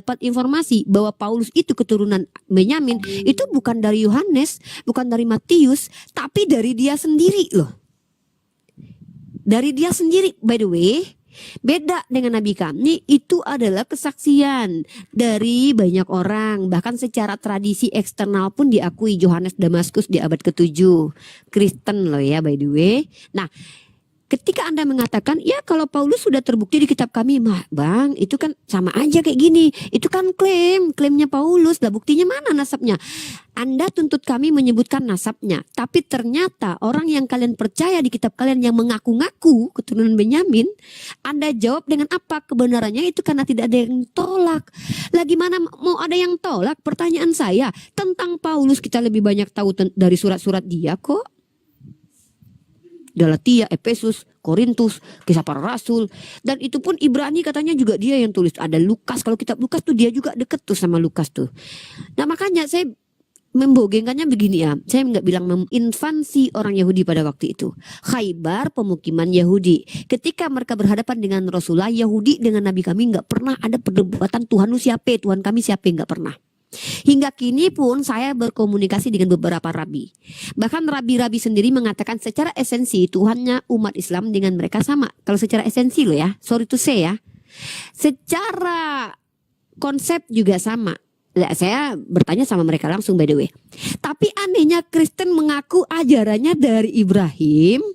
dapat informasi bahwa Paulus itu keturunan Benyamin, itu bukan dari Yohanes, bukan dari Matius, tapi dari dia sendiri loh. Dari dia sendiri, by the way. Beda dengan Nabi kami, itu adalah kesaksian dari banyak orang. Bahkan secara tradisi eksternal pun diakui. Yohanes Damaskus di abad ke-7, Kristen loh ya, by the way. Nah, ketika Anda mengatakan, ya kalau Paulus sudah terbukti di kitab kami, mah bang, itu kan sama aja kayak gini. Itu kan klaimnya Paulus, lah buktinya mana nasabnya? Anda tuntut kami menyebutkan nasabnya, tapi ternyata orang yang kalian percaya di kitab kalian yang mengaku-ngaku keturunan Benyamin, Anda jawab dengan apa? Kebenarannya itu karena tidak ada yang tolak. Lah gimana mau ada yang tolak? Pertanyaan saya, tentang Paulus kita lebih banyak tahu dari surat-surat dia kok. Galatia, Efesus, Korintus, Kisah Para Rasul, dan itu pun Ibrani katanya juga dia yang tulis. Ada Lukas, kalau kitab Lukas tuh dia juga deket tuh sama Lukas tuh. Nah makanya saya membogengkannya begini ya, saya nggak bilang menginvasi orang Yahudi pada waktu itu. Khaybar pemukiman Yahudi. Ketika mereka berhadapan dengan Rasulullah, Yahudi dengan Nabi kami nggak pernah ada perdebatan Tuhan lu siapa, Tuhan kami siapa, nggak pernah. Hingga kini pun saya berkomunikasi dengan beberapa rabi. Bahkan rabi-rabi sendiri mengatakan secara esensi Tuhannya umat Islam dengan mereka sama. Kalau secara esensi loh ya, sorry to say ya. Secara konsep juga sama. Saya bertanya sama mereka langsung by the way. Tapi anehnya Kristen mengaku ajarannya dari Ibrahim.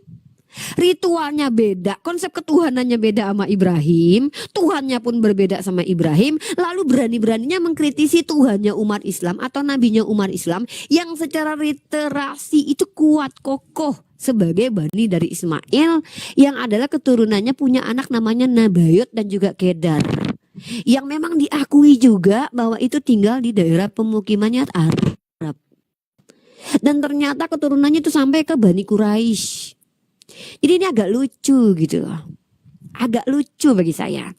Ritualnya beda, konsep ketuhanannya beda sama Ibrahim, Tuhannya pun berbeda sama Ibrahim, lalu berani-beraninya mengkritisi Tuhannya umat Islam atau nabinya umat Islam yang secara literasi itu kuat kokoh sebagai bani dari Ismail yang adalah keturunannya punya anak namanya Nabayot dan juga Kedar, yang memang diakui juga bahwa itu tinggal di daerah pemukimannya Arab, dan ternyata keturunannya itu sampai ke Bani Quraisy. Jadi ini agak lucu gitu loh. Agak lucu bagi saya.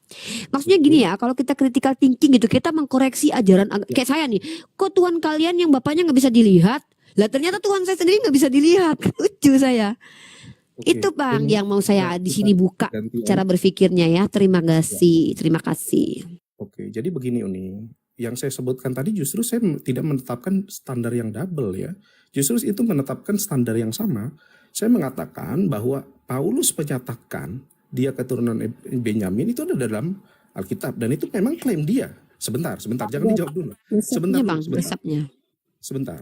Maksudnya gini ya, kalau kita critical thinking gitu, kita mengkoreksi ajaran kayak saya nih. Kok Tuhan kalian yang bapaknya nggak bisa dilihat? Lah ternyata Tuhan saya sendiri nggak bisa dilihat. Lucu saya. Itu bang yang mau saya di sini buka cara berpikirnya ya. Terima kasih, terima kasih. Oke, jadi begini Uni. Yang saya sebutkan tadi justru saya tidak menetapkan standar yang double ya. Justru itu menetapkan standar yang sama. Saya mengatakan bahwa Paulus menyatakan dia keturunan Benyamin itu ada dalam Alkitab dan itu memang klaim dia. Sebentar, jangan dijawab dulu. Sebentar.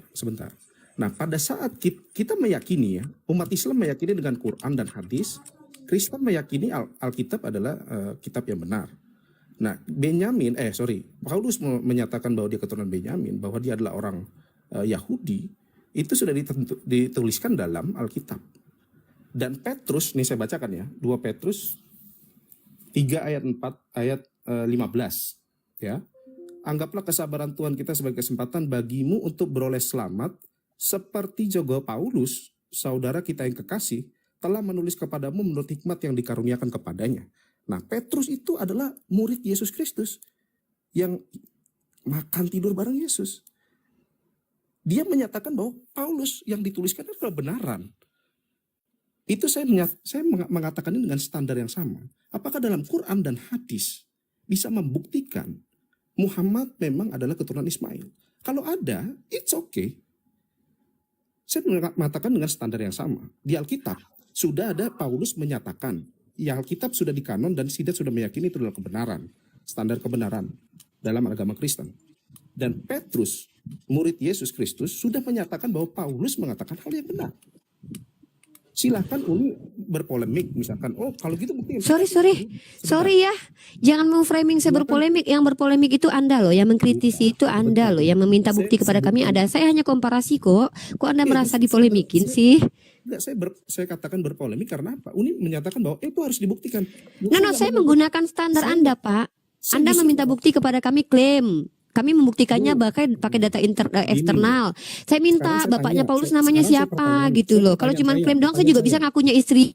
Nah, pada saat kita meyakini ya, umat Islam meyakini dengan Quran dan hadis, Kristen meyakini Alkitab adalah kitab yang benar. Nah, Paulus menyatakan bahwa dia keturunan Benyamin, bahwa dia adalah orang Yahudi. Itu sudah dituliskan dalam Alkitab. Dan Petrus, ini saya bacakan ya, 2 Petrus 3 ayat 4 ayat 15 ya. Anggaplah kesabaran Tuhan kita sebagai kesempatan bagimu untuk beroleh selamat, seperti juga Paulus, saudara kita yang kekasih, telah menulis kepadamu menurut hikmat yang dikaruniakan kepadanya. Nah, Petrus itu adalah murid Yesus Kristus yang makan tidur bareng Yesus. Dia menyatakan bahwa Paulus yang dituliskan adalah kebenaran. Itu saya mengatakan ini dengan standar yang sama. Apakah dalam Quran dan hadis bisa membuktikan Muhammad memang adalah keturunan Ismail? Kalau ada, it's okay. Saya mengatakan dengan standar yang sama. Di Alkitab sudah ada Paulus menyatakan, ya Alkitab sudah dikanon dan Sidat sudah meyakini itu adalah kebenaran. Standar kebenaran dalam agama Kristen. Dan Petrus, murid Yesus Kristus, sudah menyatakan bahwa Paulus mengatakan hal yang benar. Silahkan Uni berpolemik, misalkan, oh kalau gitu mungkin. Sorry ya, jangan mau framing saya berpolemik. Yang berpolemik itu Anda loh, yang mengkritisi itu Anda loh, yang meminta bukti kepada kami ada. Saya hanya komparasi kok. Kok Anda merasa dipolemikin sih? Enggak, saya katakan berpolemik karena apa? Uni menyatakan bahwa itu harus dibuktikan. Saya menggunakan standar Anda, Pak. Anda meminta bukti kepada kami, klaim. Kami membuktikannya bahkan pakai data eksternal. Saya minta bapaknya Paulus namanya siapa gitu loh. Kalau cuma klaim doang saya juga bisa ngakunya istri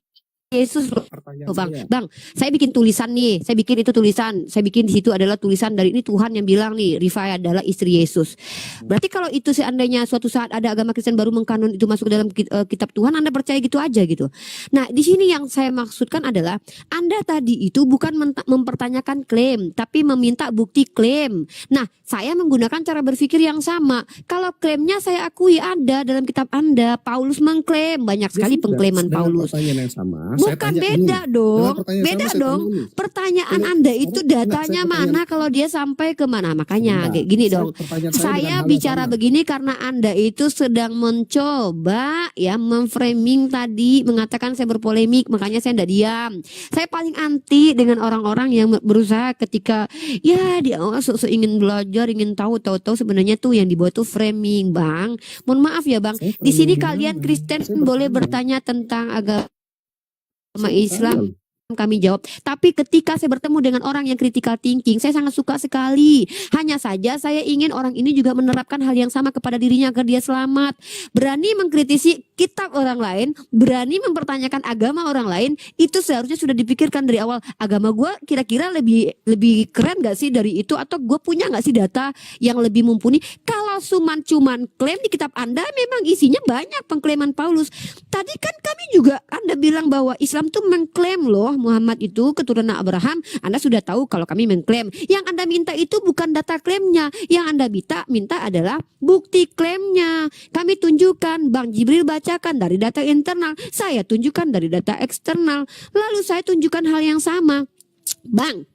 Yesus loh. Pertanyaan Oh, Bang, saya, saya bikin tulisan nih, saya bikin itu tulisan, saya bikin di situ adalah tulisan dari ini Tuhan yang bilang nih, Rifai adalah istri Yesus. Berarti kalau itu seandainya suatu saat ada agama Kristen baru mengkanon itu masuk ke dalam kitab Tuhan, Anda percaya gitu aja gitu. Nah, di sini yang saya maksudkan adalah Anda tadi itu bukan mempertanyakan klaim, tapi meminta bukti klaim. Nah, saya menggunakan cara berpikir yang sama. Kalau klaimnya saya akui ada dalam kitab Anda, Paulus mengklaim banyak ya sekali sudah, pengklaiman dengan Paulus. pertanyaan yang sama, saya Bukan tanya beda ini. Dengan dong, pertanyaan beda sama, saya dong. tanya ini. Pertanyaan Dengan Anda itu sekarang, enggak, datanya saya mana pertanyaan, kalau dia sampai ke mana? Makanya sebentar. kayak gini Saya dong. pertanyaan saya dengan Saya hal yang bicara sama. begini karena Anda itu sedang mencoba ya memframing tadi, mengatakan saya berpolemik, makanya saya tidak diam. Saya paling anti dengan orang-orang yang berusaha ketika ya di awal sok ingin belajar, ingin tahu sebenarnya tuh yang dibuat tuh framing, Bang. Mohon maaf ya, Bang. Saya Di sini framing kalian gimana? Kristen Saya boleh bertanya. bertanya tentang agama Saya Islam, bertanya. kami jawab. Tapi ketika saya bertemu dengan orang yang critical thinking, saya sangat suka sekali. Hanya saja saya ingin orang ini juga menerapkan hal yang sama kepada dirinya agar dia selamat. Berani mengkritisi kitab orang lain, berani mempertanyakan agama orang lain, itu seharusnya sudah dipikirkan dari awal. Agama gue kira-kira lebih keren gak sih dari itu, atau gue punya gak sih data yang lebih mumpuni? Kalau cuman klaim di kitab Anda memang isinya banyak pengklaiman Paulus. Tadi kan kami juga Anda bilang bahwa Islam tuh mengklaim loh Muhammad itu keturunan Abraham. Anda sudah tahu kalau kami mengklaim. Yang Anda minta itu bukan data klaimnya. Yang Anda minta adalah bukti klaimnya. Kami tunjukkan, Bang Jibril bacakan dari data internal, saya tunjukkan dari data eksternal. Lalu saya tunjukkan hal yang sama. Bang,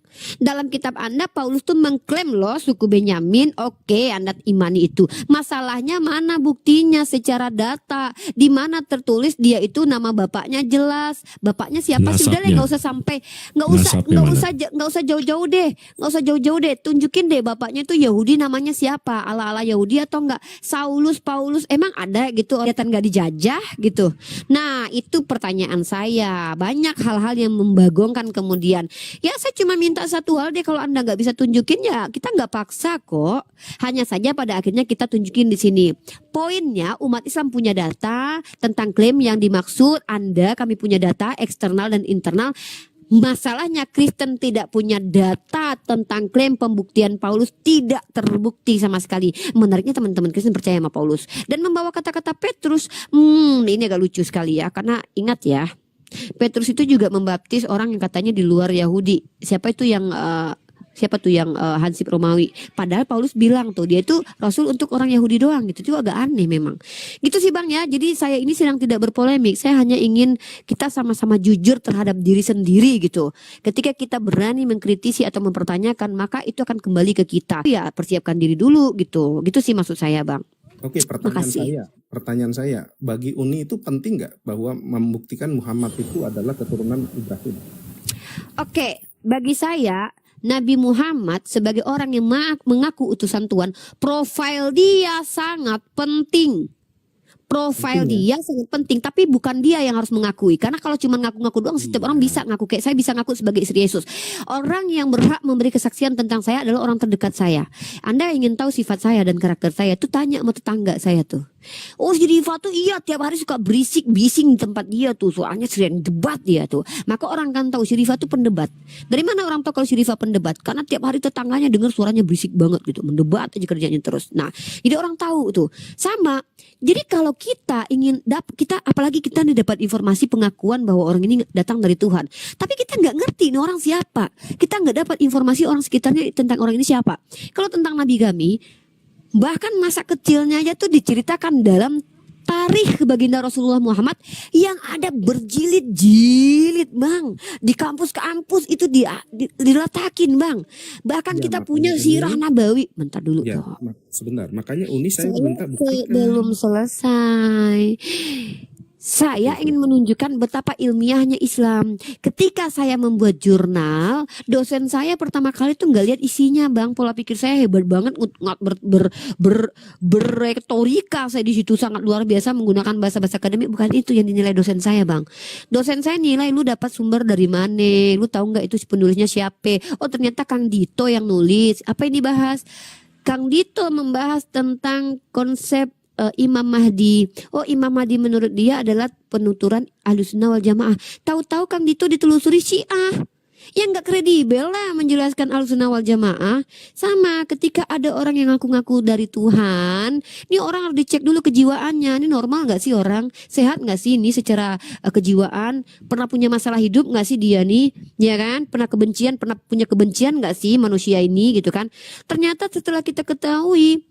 dalam kitab Anda Paulus tuh mengklaim loh suku Benyamin. Oke, Anda imani itu. Masalahnya mana buktinya secara data? Di mana tertulis dia itu nama bapaknya jelas. Bapaknya siapa sih? Udah deh, Nasabnya. nggak usah sampai, nggak usah jauh-jauh deh. Tunjukin deh bapaknya itu Yahudi, namanya siapa? Ala-ala Yahudi atau enggak? Saulus, Paulus, emang ada gitu? Kelihatan nggak dijajah gitu. Nah, itu pertanyaan saya. Banyak hal-hal yang membagongkan kemudian. Ya, saya cuma minta satu hal deh, kalau Anda nggak bisa tunjukin ya kita nggak paksa kok. Hanya saja pada akhirnya kita tunjukin di sini. Poinnya umat Islam punya data tentang klaim yang dimaksud Anda, kami punya data eksternal dan internal. Masalahnya Kristen tidak punya data tentang klaim pembuktian Paulus, tidak terbukti sama sekali. Menariknya teman-teman Kristen percaya sama Paulus dan membawa kata-kata Petrus. Ini agak lucu sekali ya, karena ingat ya, Petrus itu juga membaptis orang yang katanya di luar Yahudi. Siapa tuh yang Hansip Romawi. Padahal Paulus bilang tuh dia itu rasul untuk orang Yahudi doang gitu. Itu agak aneh memang. Gitu sih Bang ya. Jadi saya ini sedang tidak berpolemik. Saya hanya ingin kita sama-sama jujur terhadap diri sendiri gitu. Ketika kita berani mengkritisi atau mempertanyakan, maka itu akan kembali ke kita. Ya, persiapkan diri dulu gitu. Gitu sih maksud saya Bang. Oke, Makasih. pertanyaan saya, bagi Uni itu penting nggak bahwa membuktikan Muhammad itu adalah keturunan Ibrahim? Oke, bagi saya Nabi Muhammad sebagai orang yang mengaku utusan Tuhan, profil dia sangat penting. Profil Penting ya? dia sangat penting, tapi bukan dia yang harus mengakui. Karena kalau cuma ngaku-ngaku doang, setiap orang bisa ngaku. Kayak saya bisa ngaku sebagai istri Yesus. Orang yang berhak memberi kesaksian tentang saya adalah orang terdekat saya. Anda ingin tahu sifat saya dan karakter saya, tuh tanya sama tetangga saya tuh. Oh, si Riva tuh iya tiap hari suka bising di tempat dia tuh, soalnya sering debat dia tuh. Maka orang kan tahu si Riva tuh pendebat. Dari mana orang tahu kalau si Riva pendebat? Karena tiap hari tetangganya dengar suaranya berisik banget gitu, mendebat aja kerjanya terus. Nah, jadi orang tahu tuh. Sama. Jadi kalau kita ingin apalagi kita nih dapat informasi pengakuan bahwa orang ini datang dari Tuhan, tapi kita nggak ngerti ini orang siapa. Kita nggak dapat informasi orang sekitarnya tentang orang ini siapa. Kalau tentang Nabi kami, bahkan masa kecilnya aja tuh diceritakan dalam tarikh baginda Rasulullah Muhammad yang ada berjilid-jilid Bang. Di kampus-kampus itu diletakin Bang. Bahkan Ya, kita makanya punya sirah Uni, nabawi. Bentar dulu ya toh. sebentar. Makanya Uni saya Saya minta buktikan. belum selesai. Saya ingin menunjukkan betapa ilmiahnya Islam. Ketika saya membuat jurnal, dosen saya pertama kali tuh nggak lihat isinya, Bang. Pola pikir saya hebat banget, berretorika saya di situ sangat luar biasa menggunakan bahasa-bahasa akademik. Bukan itu yang dinilai dosen saya, Bang. Dosen saya nilai lu dapat sumber dari mana, lu tahu nggak itu penulisnya siapa? Oh, ternyata Kang Dito yang nulis. Apa yang dibahas? Kang Dito membahas tentang konsep Imam Mahdi. Oh, Imam Mahdi menurut dia adalah penuturan Ahlussunnah wal Jamaah. Tahu-tahu Kang Dito ditelusuri Syiah. Yang nggak kredibel lah menjelaskan Ahlussunnah wal Jamaah. Sama ketika ada orang yang ngaku-ngaku dari Tuhan, ini orang harus dicek dulu kejiwaannya. Ini normal nggak sih orang? Sehat nggak sih ini secara kejiwaan? Pernah punya masalah hidup nggak sih dia nih? Ya kan? Pernah punya kebencian nggak sih manusia ini gitu kan? Ternyata setelah kita ketahui,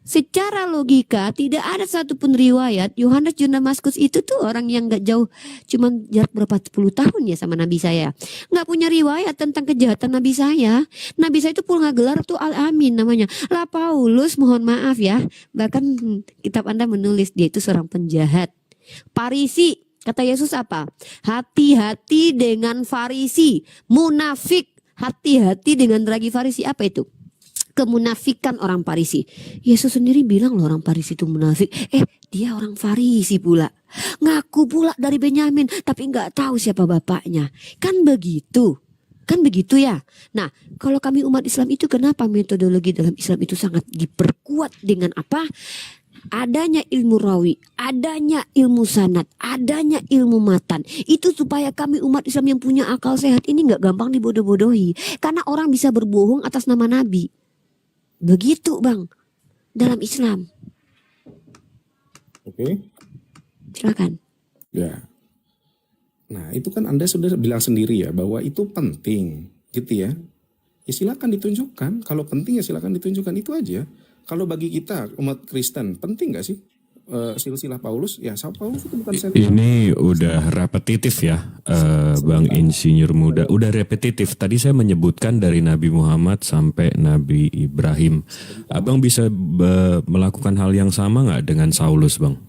secara logika tidak ada satupun riwayat Yohanes Juru Damaskus itu tuh orang yang nggak jauh, cuman jarak berapa 10 tahun ya sama Nabi saya, nggak punya riwayat tentang kejahatan Nabi saya. Nabi saya itu pernah gelar tuh Al-Amin namanya. Lah Paulus, mohon maaf ya, bahkan kitab Anda menulis dia itu seorang penjahat, Farisi. Kata Yesus apa? Hati-hati dengan Farisi, munafik. Hati-hati dengan ragi Farisi. Apa itu? Kemunafikan orang Farisi. Yesus sendiri bilang loh orang Farisi itu munafik. Dia orang Farisi pula. Ngaku pula dari Benyamin, tapi nggak tahu siapa bapaknya. Kan begitu. Kan begitu ya. Nah, kalau kami umat Islam itu kenapa metodologi dalam Islam itu sangat diperkuat dengan apa? Adanya ilmu rawi, adanya ilmu sanad, adanya ilmu matan. Itu supaya kami umat Islam yang punya akal sehat ini nggak gampang dibodoh-bodohi. Karena orang bisa berbohong atas nama Nabi. Begitu Bang, dalam Islam. Oke. Silakan. Ya. Nah itu kan Anda sudah bilang sendiri ya bahwa itu penting gitu ya. Ya silakan ditunjukkan. Kalau penting ya silakan ditunjukkan, itu aja. Kalau bagi kita umat Kristen penting nggak sih silsilah Paulus? Ya Paulus itu bukan sentral. Ini udah repetitif ya, Bang Insinyur Muda. Udah repetitif. Tadi saya menyebutkan dari Nabi Muhammad sampai Nabi Ibrahim. Abang bisa melakukan hal yang sama nggak dengan Saulus, Bang?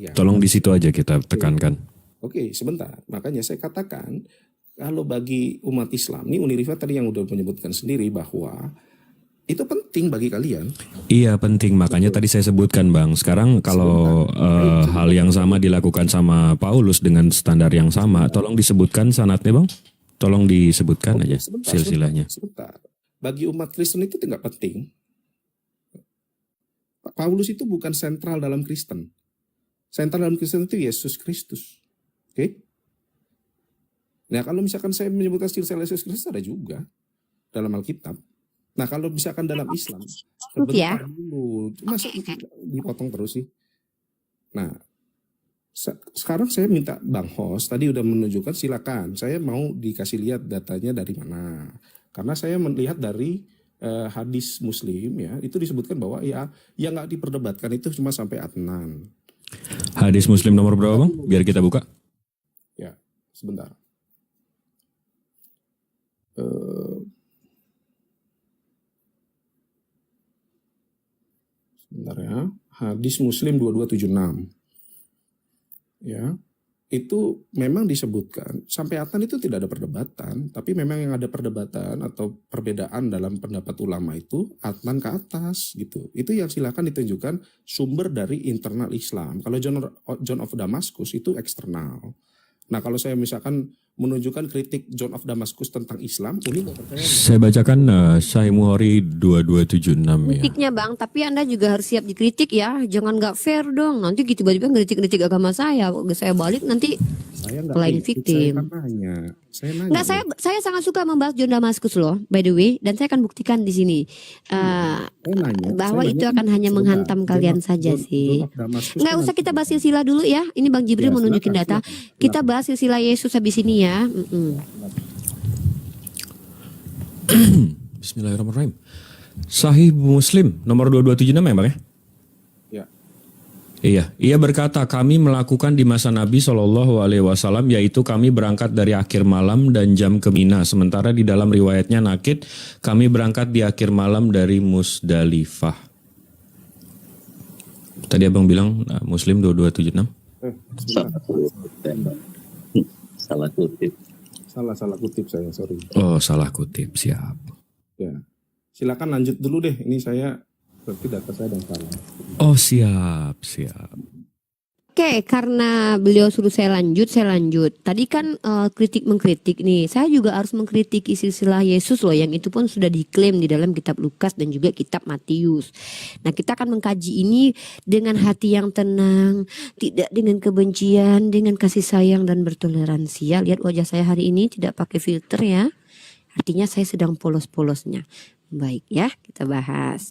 Ya. Tolong di situ aja kita tekankan. Oke, sebentar. Makanya saya katakan kalau bagi umat Islam, ini Uniriva tadi yang udah menyebutkan sendiri bahwa itu penting bagi kalian. Iya penting, makanya tadi saya sebutkan Bang. Sekarang kalau hal yang sama dilakukan sama Paulus dengan standar yang sama, tolong disebutkan sanadnya Bang. Tolong disebutkan aja silsilahnya. Sebentar. Bagi umat Kristen itu tidak penting. Paulus itu bukan sentral dalam Kristen. Sentral dalam Kristen itu Yesus Kristus. Oke? Nah kalau misalkan saya menyebutkan silsilah Yesus Kristus ada juga dalam Alkitab. Nah kalau misalkan dalam Islam, sebentar dulu, masa dipotong terus sih? Nah, sekarang saya minta Bang Host, tadi udah menunjukkan silakan, saya mau dikasih lihat datanya dari mana. Karena saya melihat dari hadis Muslim ya, itu disebutkan bahwa ya yang nggak diperdebatkan itu cuma sampai Adnan. Hadis Muslim nomor berapa Bang? Biar kita buka. Ya, sebentar. Sebentar ya, hadis Muslim 2276. Ya, itu memang disebutkan sampai Adnan itu tidak ada perdebatan, tapi memang yang ada perdebatan atau perbedaan dalam pendapat ulama itu Adnan ke atas gitu. Itu yang silakan ditunjukkan sumber dari internal Islam. Kalau John of Damascus itu eksternal. Nah kalau saya misalkan menunjukkan kritik John of Damascus tentang Islam, ini nggak percaya. Saya bacakan Sahih Bukhari 2276 ya. Kritiknya Bang, tapi Anda juga harus siap dikritik ya. Jangan nggak fair dong. Nanti tiba-tiba kritik agama saya balik nanti Saya nggak playing victim. Saya nanya. Nggak, saya sangat suka membahas John Damaskus loh, by the way, dan saya akan buktikan di sini bahwa itu akan hanya menghantam kalian saja sih. Nggak usah kita bahas silsilah dulu ya. Ini Bang Jibril mau nunjukin data. Kita bahas silsilah Yesus habis ini ya. Bismillahirrahmanirrahim. Sahih Muslim nomor 2276 ya Bang ya? Iya, ia berkata kami melakukan di masa Nabi SAW, yaitu kami berangkat dari akhir malam dan jam ke Mina. Sementara di dalam riwayatnya nakid, kami berangkat di akhir malam dari Musdalifah. Tadi abang bilang Muslim 2276. Salah kutip saya, sorry. Oh salah kutip, siap. Ya, silakan lanjut dulu deh. Ini saya berarti data saya dan salah. Oh siap. Oke, karena beliau suruh saya lanjut, saya lanjut. Tadi kan kritik mengkritik nih. Saya juga harus mengkritik silsilah Yesus loh, yang itu pun sudah diklaim di dalam kitab Lukas dan juga kitab Matius. Nah, kita akan mengkaji ini dengan hati yang tenang, tidak dengan kebencian, dengan kasih sayang dan bertoleransi ya. Lihat wajah saya hari ini tidak pakai filter ya. Artinya saya sedang polos-polosnya. Baik ya, kita bahas.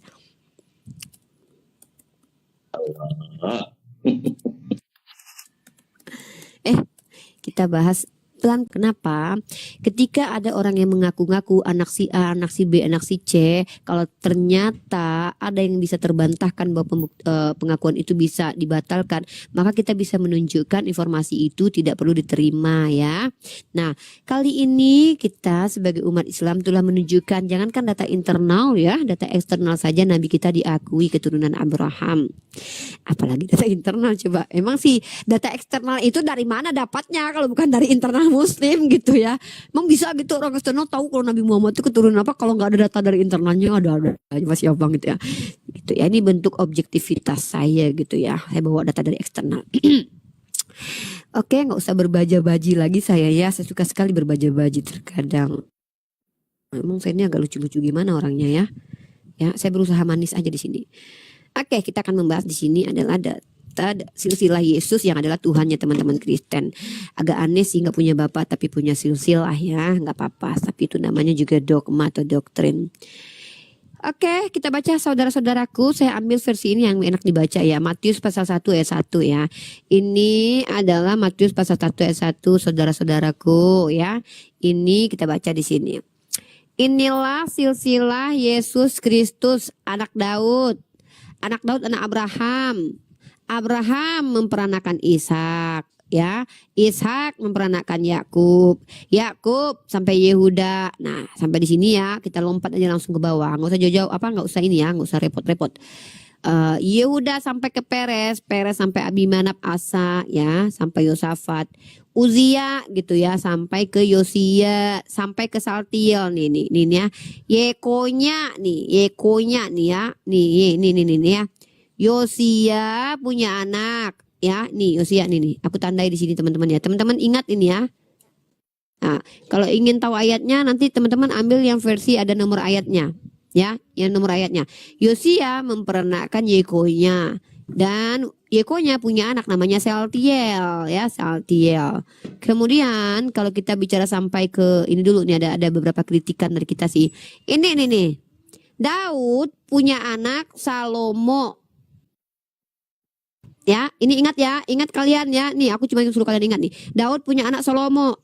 Kita bahas pelan. Kenapa? Ketika ada orang yang mengaku-ngaku anak si A, anak si B, anak si C, kalau ternyata ada yang bisa terbantahkan bahwa pengakuan itu bisa dibatalkan, maka kita bisa menunjukkan informasi itu tidak perlu diterima ya. Nah, kali ini kita sebagai umat Islam telah menunjukkan, jangankan data internal ya, data eksternal saja Nabi kita diakui keturunan Abraham. Apalagi data internal, coba. Emang sih data eksternal itu dari mana dapatnya kalau bukan dari internal Muslim gitu ya. Emang bisa gitu orang eksternal tahu kalau Nabi Muhammad itu keturunan apa kalau nggak ada data dari internalnya? Ada aja masih abang gitu ya. Gitu ya, ini bentuk objektivitas saya gitu ya. Saya bawa data dari eksternal. Oke, nggak usah berbaja-baji lagi saya ya. Saya suka sekali berbaja-baji terkadang. Emang saya ini agak lucu-lucu gimana orangnya ya. Ya, saya berusaha manis aja di sini. Oke, kita akan membahas di sini adalah silsilah Yesus yang adalah Tuhannya teman-teman Kristen. Agak aneh sih nggak punya bapak tapi punya silsilah ya, nggak apa-apa. Tapi itu namanya juga dogma atau doktrin. Oke, kita baca saudara-saudaraku. Saya ambil versi ini yang enak dibaca ya. Matius pasal 1 ayat 1 ya. Ini adalah Matius pasal 1 ayat 1 saudara-saudaraku ya. Ini kita baca di sini. Inilah silsilah Yesus Kristus anak Daud. Anak Daud, anak Abraham. Abraham memperanakan Ishak, ya. Ishak memperanakan Yakub. Yakub sampai Yehuda. Nah, sampai di sini ya, kita lompat aja langsung ke bawah. Nggak usah jauh-jauh, nggak usah ini ya, nggak usah repot-repot. Yehuda sampai ke Peres, Peres sampai Abimanap Asa, ya, sampai Yosafat. Uzia gitu ya, sampai ke Yosia, sampai ke Saltiel nih ya. Yekonya nih ya, nih ya. Yosia punya anak ya, nih Yosia nih. Aku tandai di sini teman-teman ya. Teman-teman ingat ini ya. Nah, kalau ingin tahu ayatnya nanti teman-teman ambil yang versi ada nomor ayatnya ya, yang nomor ayatnya. Yosia memperanakan Yekonya dan Yekonya punya anak namanya Saltiel ya, Saltiel. Kemudian kalau kita bicara sampai ke ini dulu nih, ada beberapa kritikan dari kita sih. Ini nih. Daud punya anak Salomo. Ya, ini ingat kalian ya. Nih, aku cuma suruh kalian ingat nih. Daud punya anak Salomo.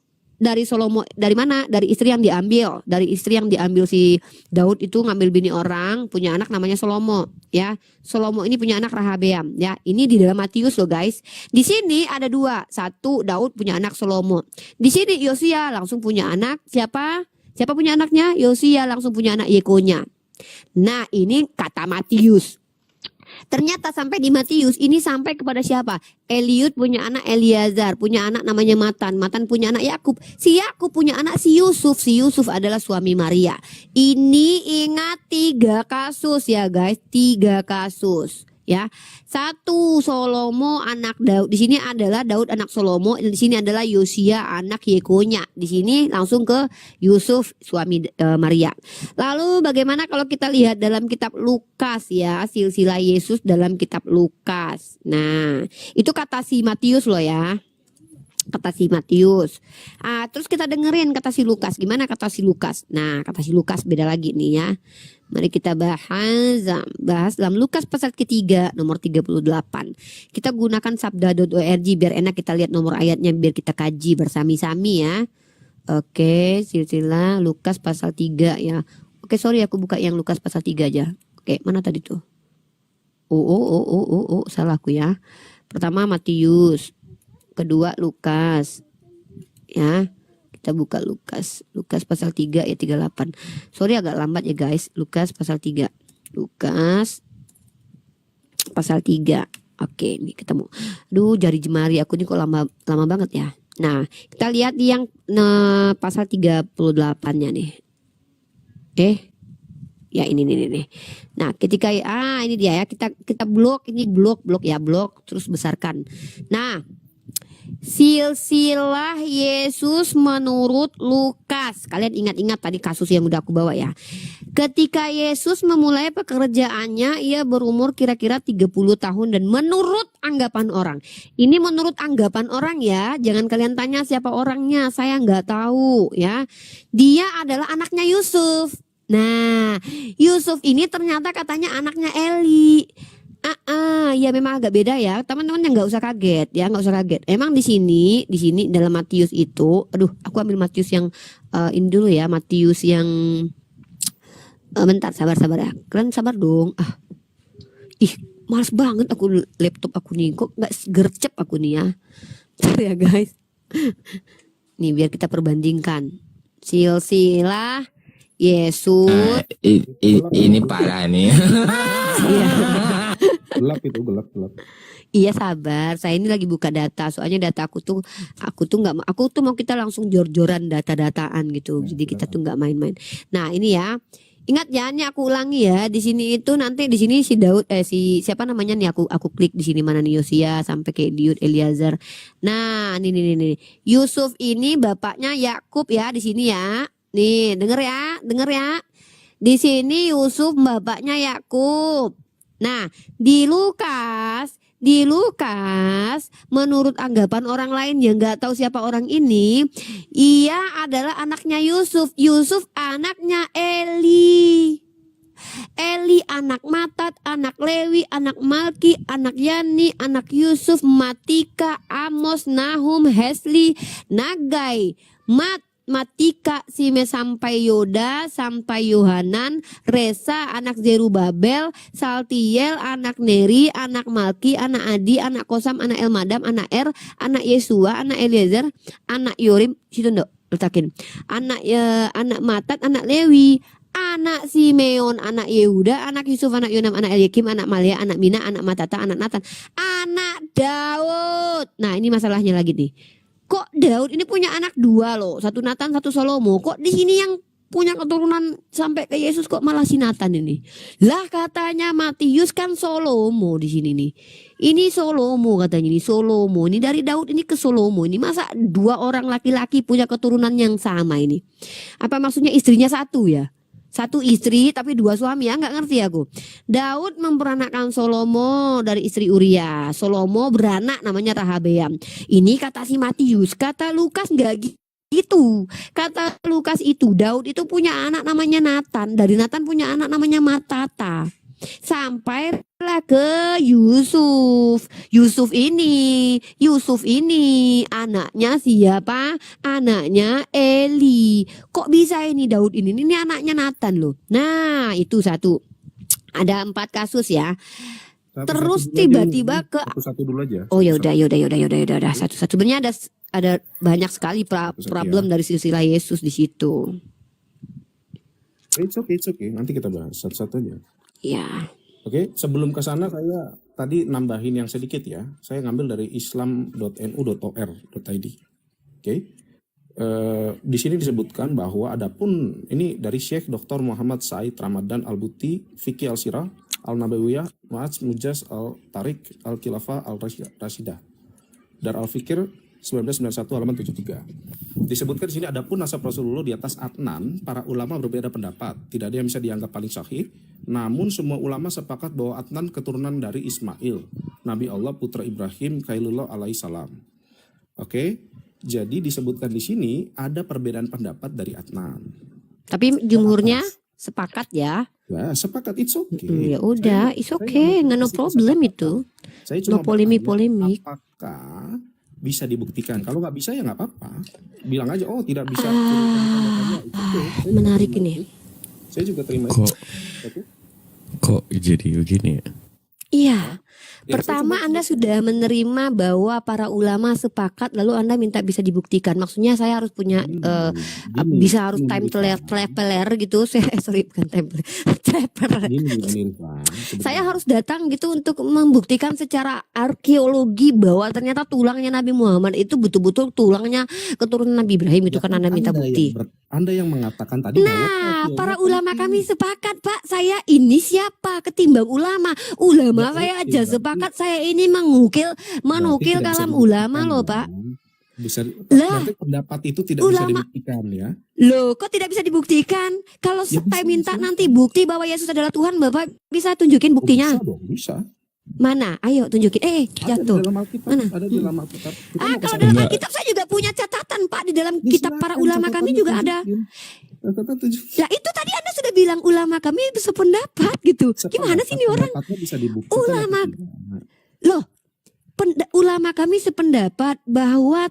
Dari Salomo, dari mana? Dari istri yang diambil. Dari istri yang diambil si Daud itu ngambil bini orang, punya anak namanya Salomo, ya. Salomo ini punya anak Rehabeam, ya. Ini di dalam Matius loh, guys. Di sini ada dua. Satu, Daud punya anak Salomo. Di sini Yosia langsung punya anak siapa? Siapa punya anaknya? Yosia langsung punya anak Yekonya. Nah, ini kata Matius. Ternyata sampai di Matius ini sampai kepada siapa? Eliud punya anak Eliazar, punya anak namanya Matan, Matan punya anak Yakub, si Yakub punya anak si Yusuf adalah suami Maria. Ini ingat 3 kasus ya guys, 3 kasus. Ya, 1 Salomo anak Daud. Di sini adalah Daud anak Salomo. Di sini adalah Yosia anak Yekonya. Di sini langsung ke Yusuf suami Maria. Lalu bagaimana kalau kita lihat dalam kitab Lukas ya, silsilah Yesus dalam kitab Lukas. Nah, itu kata si Matius loh ya. Kata si Matius. Terus kita dengerin kata si Lukas. Gimana kata si Lukas? Nah, kata si Lukas beda lagi nih ya. Mari kita bahas dalam Lukas pasal ketiga nomor 38. Kita gunakan sabda.org biar enak kita lihat nomor ayatnya, biar kita kaji bersami-sami ya. Oke, silsilah Lukas pasal 3 ya. Oke, sorry aku buka yang Lukas pasal 3 aja. Oke, mana tadi tuh? Salah aku ya. Pertama Matius, kedua Lukas. Ya. Kita buka Lukas pasal 3 ayat 38. Sorry agak lambat ya guys. Lukas pasal 3. Lukas pasal 3. Oke, ini ketemu. Aduh, jari jemari aku ini kok lama banget ya. Nah, kita lihat di yang pasal 38-nya nih. Ya ini nih. Nah, ketika ini dia ya, kita blok ini blok terus besarkan. Nah, silsilah Yesus menurut Lukas. Kalian ingat-ingat tadi kasus yang udah aku bawa ya. Ketika Yesus memulai pekerjaannya, ia berumur kira-kira 30 tahun dan menurut anggapan orang. Ini menurut anggapan orang ya, jangan kalian tanya siapa orangnya, saya nggak tahu ya. Dia adalah anaknya Yusuf. Nah, Yusuf ini ternyata katanya anaknya Eli. Ya memang agak beda ya, teman-teman yang nggak usah kaget ya, nggak usah kaget. Emang di sini dalam Matius itu, aku ambil Matius yang ini dulu ya, Matius yang bentar, sabar ya, kalian sabar dong. Males banget aku laptop aku nih, kok nggak gercep aku nih ya. Bentar ya guys. Nih biar kita perbandingkan silsilah Yesus. Ini parah nih. Gelap. Iya sabar, saya ini lagi buka data. Soalnya data aku tuh mau kita langsung jor-joran data-dataan gitu. Jadi kita tuh nggak main-main. Nah ini ya, ingat ya, ini aku ulangi ya. Di sini itu nanti di sini si Daud, siapa namanya nih, aku klik di sini mana nih, Yosia sampai ke Diud, Eliazar. Nah nih. Yusuf ini bapaknya Yakub ya di sini ya. Nih denger ya. Di sini Yusuf bapaknya Yakub. Nah, di Lukas menurut anggapan orang lain yang nggak tahu siapa orang ini, ia adalah anaknya Yusuf. Yusuf anaknya Eli. Eli anak Matat, anak Lewi, anak Malki, anak Yani, anak Yusuf, Matika, Amos, Nahum, Hesli, Nagai, Matika, Sime sampai Yoda, sampai Yohanan, Resa, anak Zerubabel, Saltiel, anak Neri, anak Malki, anak Adi, anak Kosam, anak Elmadam, anak anak Yesua, anak Eliezer, anak Yorim, situ ndok letakin. Anak Matat, anak Lewi, anak Simeon, anak Yehuda, anak Yusuf, anak Yonam, anak Eliakim, anak Malia, anak Mina, anak Matata, anak Natan, anak Daud. Nah, ini masalahnya lagi nih. Kok Daud ini punya anak 2 loh, satu Nathan, satu Salomo. Kok di sini yang punya keturunan sampai ke Yesus kok malah si Nathan ini? Lah katanya Matius kan Salomo di sini nih. Ini Salomo katanya, ini Salomo. Ini dari Daud ini ke Salomo. Ini masa 2 orang laki-laki punya keturunan yang sama ini? Apa maksudnya istrinya 1 ya? 1 istri tapi 2 suami ya, nggak ngerti aku. Daud memperanakkan Salomo dari istri Uria. Salomo beranak namanya Rahabeam. Ini kata si Matius, kata Lukas nggak gitu. Kata Lukas itu Daud itu punya anak namanya Nathan. Dari Nathan punya anak namanya Matata. Sampailah ke Yusuf. Yusuf ini anaknya siapa? Anaknya Eli. Kok bisa ini Daud ini? Ini anaknya Nathan loh. Nah, itu 1. Ada 4 kasus ya. Terus tiba-tiba ke satu dulu aja. Oh ya udah. Satu-satu. Sebenarnya ada banyak sekali problem dari silsilah Yesus di situ. It's okay. Nanti kita bahas satu-satu aja. Ya. Oke, sebelum ke sana saya tadi nambahin yang sedikit ya. Saya ngambil dari islam.nu.or.id. Oke. Di sini disebutkan bahwa adapun ini dari Syekh Dr. Muhammad Said Ramadan Al-Buti, Fikih Al-Sirah, Al-Nabawiyah, Ma'az Mujaz Al-Tariq, Al-Khilafah Al-Rashidah, Dar Al-Fikir 1991 halaman 73. Disebutkan di sini adapun nasab Rasulullah di atas Adnan, para ulama berbeda pendapat. Tidak ada yang bisa dianggap paling sahih. Namun semua ulama sepakat bahwa Adnan keturunan dari Ismail, Nabi Allah putra Ibrahim Khalilullah alaihi salam. Oke. Jadi disebutkan di sini ada perbedaan pendapat dari Adnan. Tapi jumhurnya sepakat ya. Ya, sepakat, it's okay. Ya udah, it's okay, nggak no problem itu. Saya No cuma polemik. apakah bisa dibuktikan? Kalau nggak bisa ya nggak apa-apa. Bilang aja, oh tidak bisa. Menarik ini. Saya juga terima. Kok jadi begini ya? Iya, Ya, Pertama, saya Anda sudah menerima bahwa para ulama sepakat, lalu Anda minta bisa dibuktikan. Maksudnya saya harus punya bisa harus time traveler gitu. Sorry, bukan time traveler. Saya harus datang gitu untuk membuktikan secara arkeologi bahwa ternyata tulangnya Nabi Muhammad itu betul-betul tulangnya keturunan Nabi Ibrahim itu, kan Anda minta bukti. Anda yang mengatakan tadi Nah, para ulama kami sepakat, Pak. Saya ini siapa ketimbang ulama? Ulama saya aja sepakat. Saya ini menukil kalam ulama loh, Pak. Bisa, Lah, berarti pendapat itu tidak bisa ulama- dibuktikan ya. Loh, kok tidak bisa dibuktikan? Kalau Ya, saya bisa, minta bisa. nanti bukti bahwa Yesus adalah Tuhan, Bapak bisa tunjukin buktinya? Bisa dong, bisa. Mana? Ayo tunjukin. Ada di Jatuh. dalam Alkitab, Mana? ada di dalam Alkitab. Kita mau Kalau kesana. dalam Enggak. Alkitab saya juga punya catatan, Pak. Di dalam Ya, kitab para silakan, ulama kami catatannya juga ada. tunjukin. Catatan tunjukin. Ya itu tadi Anda sudah bilang ulama kami sependapat gitu. Gimana sih ini orang? Pendapatnya bisa dibuktikan Ulama- atau tidak? Loh, ulama kami sependapat bahwa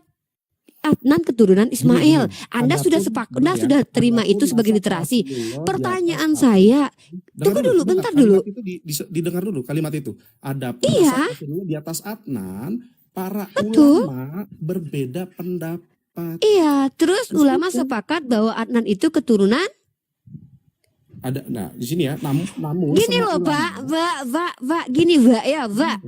Adnan keturunan Ismail. Anda sudah sepakat, Anda sudah terima itu sebagai literasi. Pertanyaan saya, tunggu dulu, bentar dulu. Itu didengar dulu kalimat itu. Adapun Iya. Rasulullah di atas Adnan, para Betul. ulama berbeda pendapat. Iya, terus Terus ulama itu. sepakat bahwa Adnan itu keturunan. Ada, nah di sini ya, namun Gini semua loh, ulama- Pak, gini, Pak ya, Pak.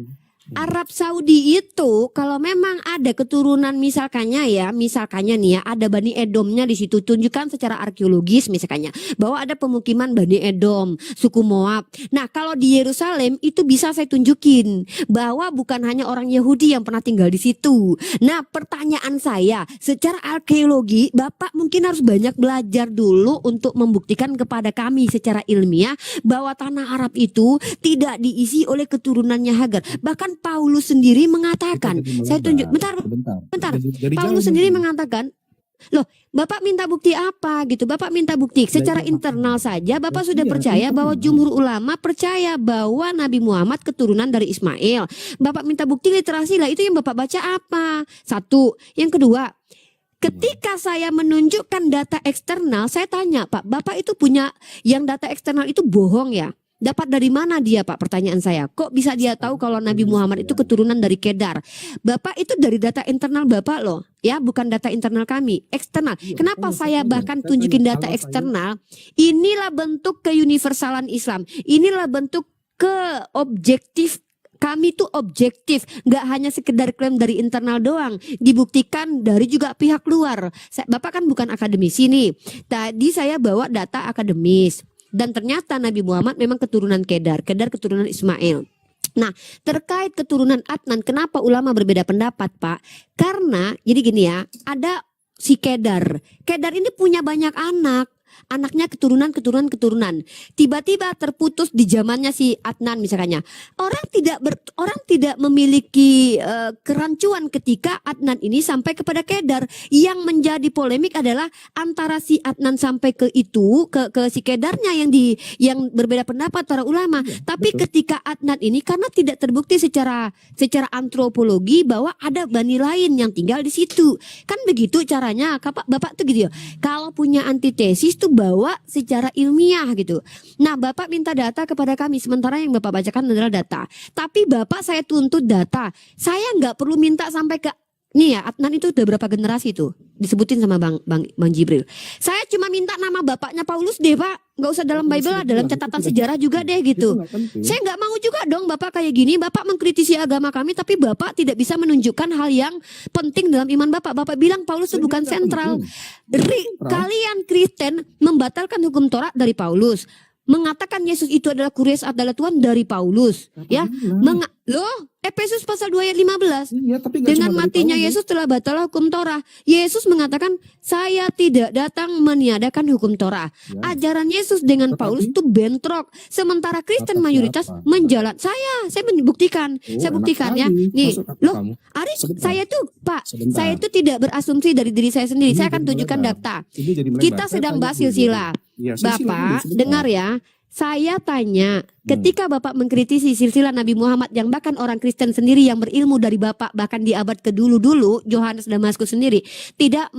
Arab Saudi itu kalau memang ada keturunan misalkannya nih ya, ada Bani Edomnya di situ, tunjukkan secara arkeologis misalkannya bahwa ada pemukiman Bani Edom, suku Moab. Nah, kalau di Yerusalem itu bisa saya tunjukin bahwa bukan hanya orang Yahudi yang pernah tinggal di situ. Nah, pertanyaan saya, secara arkeologi Bapak mungkin harus banyak belajar dulu untuk membuktikan kepada kami secara ilmiah bahwa tanah Arab itu tidak diisi oleh keturunannya Hagar. Bahkan Paulus sendiri mengatakan, Kita jadi saya tunjuk, melebar. bentar. Jadi Paulus jangan sendiri nanti. mengatakan, loh, Bapak minta bukti apa gitu? Bapak minta bukti secara itu internal saja. Bapak Iya, sudah percaya internal. bahwa jumhur ulama percaya bahwa Nabi Muhammad keturunan dari Ismail. Bapak minta bukti literasi lah. Itu yang Bapak baca apa? Satu. Yang kedua, ketika saya menunjukkan data eksternal, saya tanya, Pak, Bapak itu punya yang data eksternal itu bohong ya? Dapat dari mana dia, Pak? Pertanyaan saya. Kok bisa dia tahu kalau Nabi Muhammad itu keturunan dari Kedar? Bapak itu dari data internal Bapak loh, ya, bukan data internal kami, eksternal. Iya, Kenapa makanya saya saya bahkan tanya, tunjukin kalau data saya- eksternal? Inilah bentuk keuniversalan Islam. Inilah bentuk keobjektif. Kami tuh objektif, nggak hanya sekedar klaim dari internal doang, dibuktikan dari juga pihak luar. Bapak kan bukan akademisi nih. Tadi saya bawa data akademis. Dan ternyata Nabi Muhammad memang keturunan Kedar keturunan Ismail. Nah, terkait keturunan Adnan, kenapa ulama berbeda pendapat, Pak? Karena, jadi gini ya, ada si Kedar. Kedar ini punya banyak anak. Anaknya keturunan. Tiba-tiba terputus di zamannya si Adnan misalnya. Orang tidak memiliki kerancuan ketika Adnan ini sampai kepada Kedar. Yang menjadi polemik adalah antara si Adnan sampai ke si Kedarnya yang berbeda pendapat para ulama. Tapi betul. ketika Adnan ini karena tidak terbukti secara antropologi bahwa ada bani lain yang tinggal di situ. Kan begitu caranya, Bapak tuh gitu ya. Kalau punya antitesis tuh bawa secara ilmiah gitu. Nah, Bapak minta data kepada kami, sementara yang Bapak bacakan adalah data. Tapi Bapak saya tuntut data. Saya nggak perlu minta sampai ke nih ya, Adnan itu udah berapa generasi tuh disebutin sama Bang Jibril. Saya cuma minta nama bapaknya Paulus deh, Pak. Nggak usah dalam Bible lah, dalam catatan sejarah juga deh gitu. Itu nggak penting. Saya nggak mau juga dong Bapak kayak gini. Bapak mengkritisi agama kami, tapi Bapak tidak bisa menunjukkan hal yang penting dalam iman Bapak. Bapak bilang Paulus itu Saya bukan nggak sentral. penting. Kalian Kristen membatalkan hukum Taurat dari Paulus, mengatakan Yesus itu adalah Kurias adalah Tuhan dari Paulus, ya. Loh, Efesus pasal 2 ayat 15. Iya, tapi nggak Dengan cuma dari matinya Paulus. Yesus telah batal hukum Torah. Yesus mengatakan, saya tidak datang meniadakan hukum Torah. Ya. Ajaran Yesus dengan Tetapi- Paulus itu bentrok. Sementara Kristen Kata mayoritas siapa? menjalan. Saya membuktikan. Oh, Saya enak buktikan ya. sekali. Nih, Masuk kata loh, kamu. Aris, Sebentar. saya tuh Pak, Sebentar. saya itu tidak berasumsi dari diri saya sendiri. Ini Saya akan jadi tunjukkan melebar. data. Ini jadi melebar. Kita Saya sedang tanya bahas dulu. silsilah. Iya, silsilah dulu, Bapak, sebentar. dengar ya. Saya tanya, ketika Bapak mengkritisi silsilah Nabi Muhammad yang bahkan orang Kristen sendiri yang berilmu dari Bapak bahkan di abad kedulu-dulu, Yohanes Damaskus sendiri tidak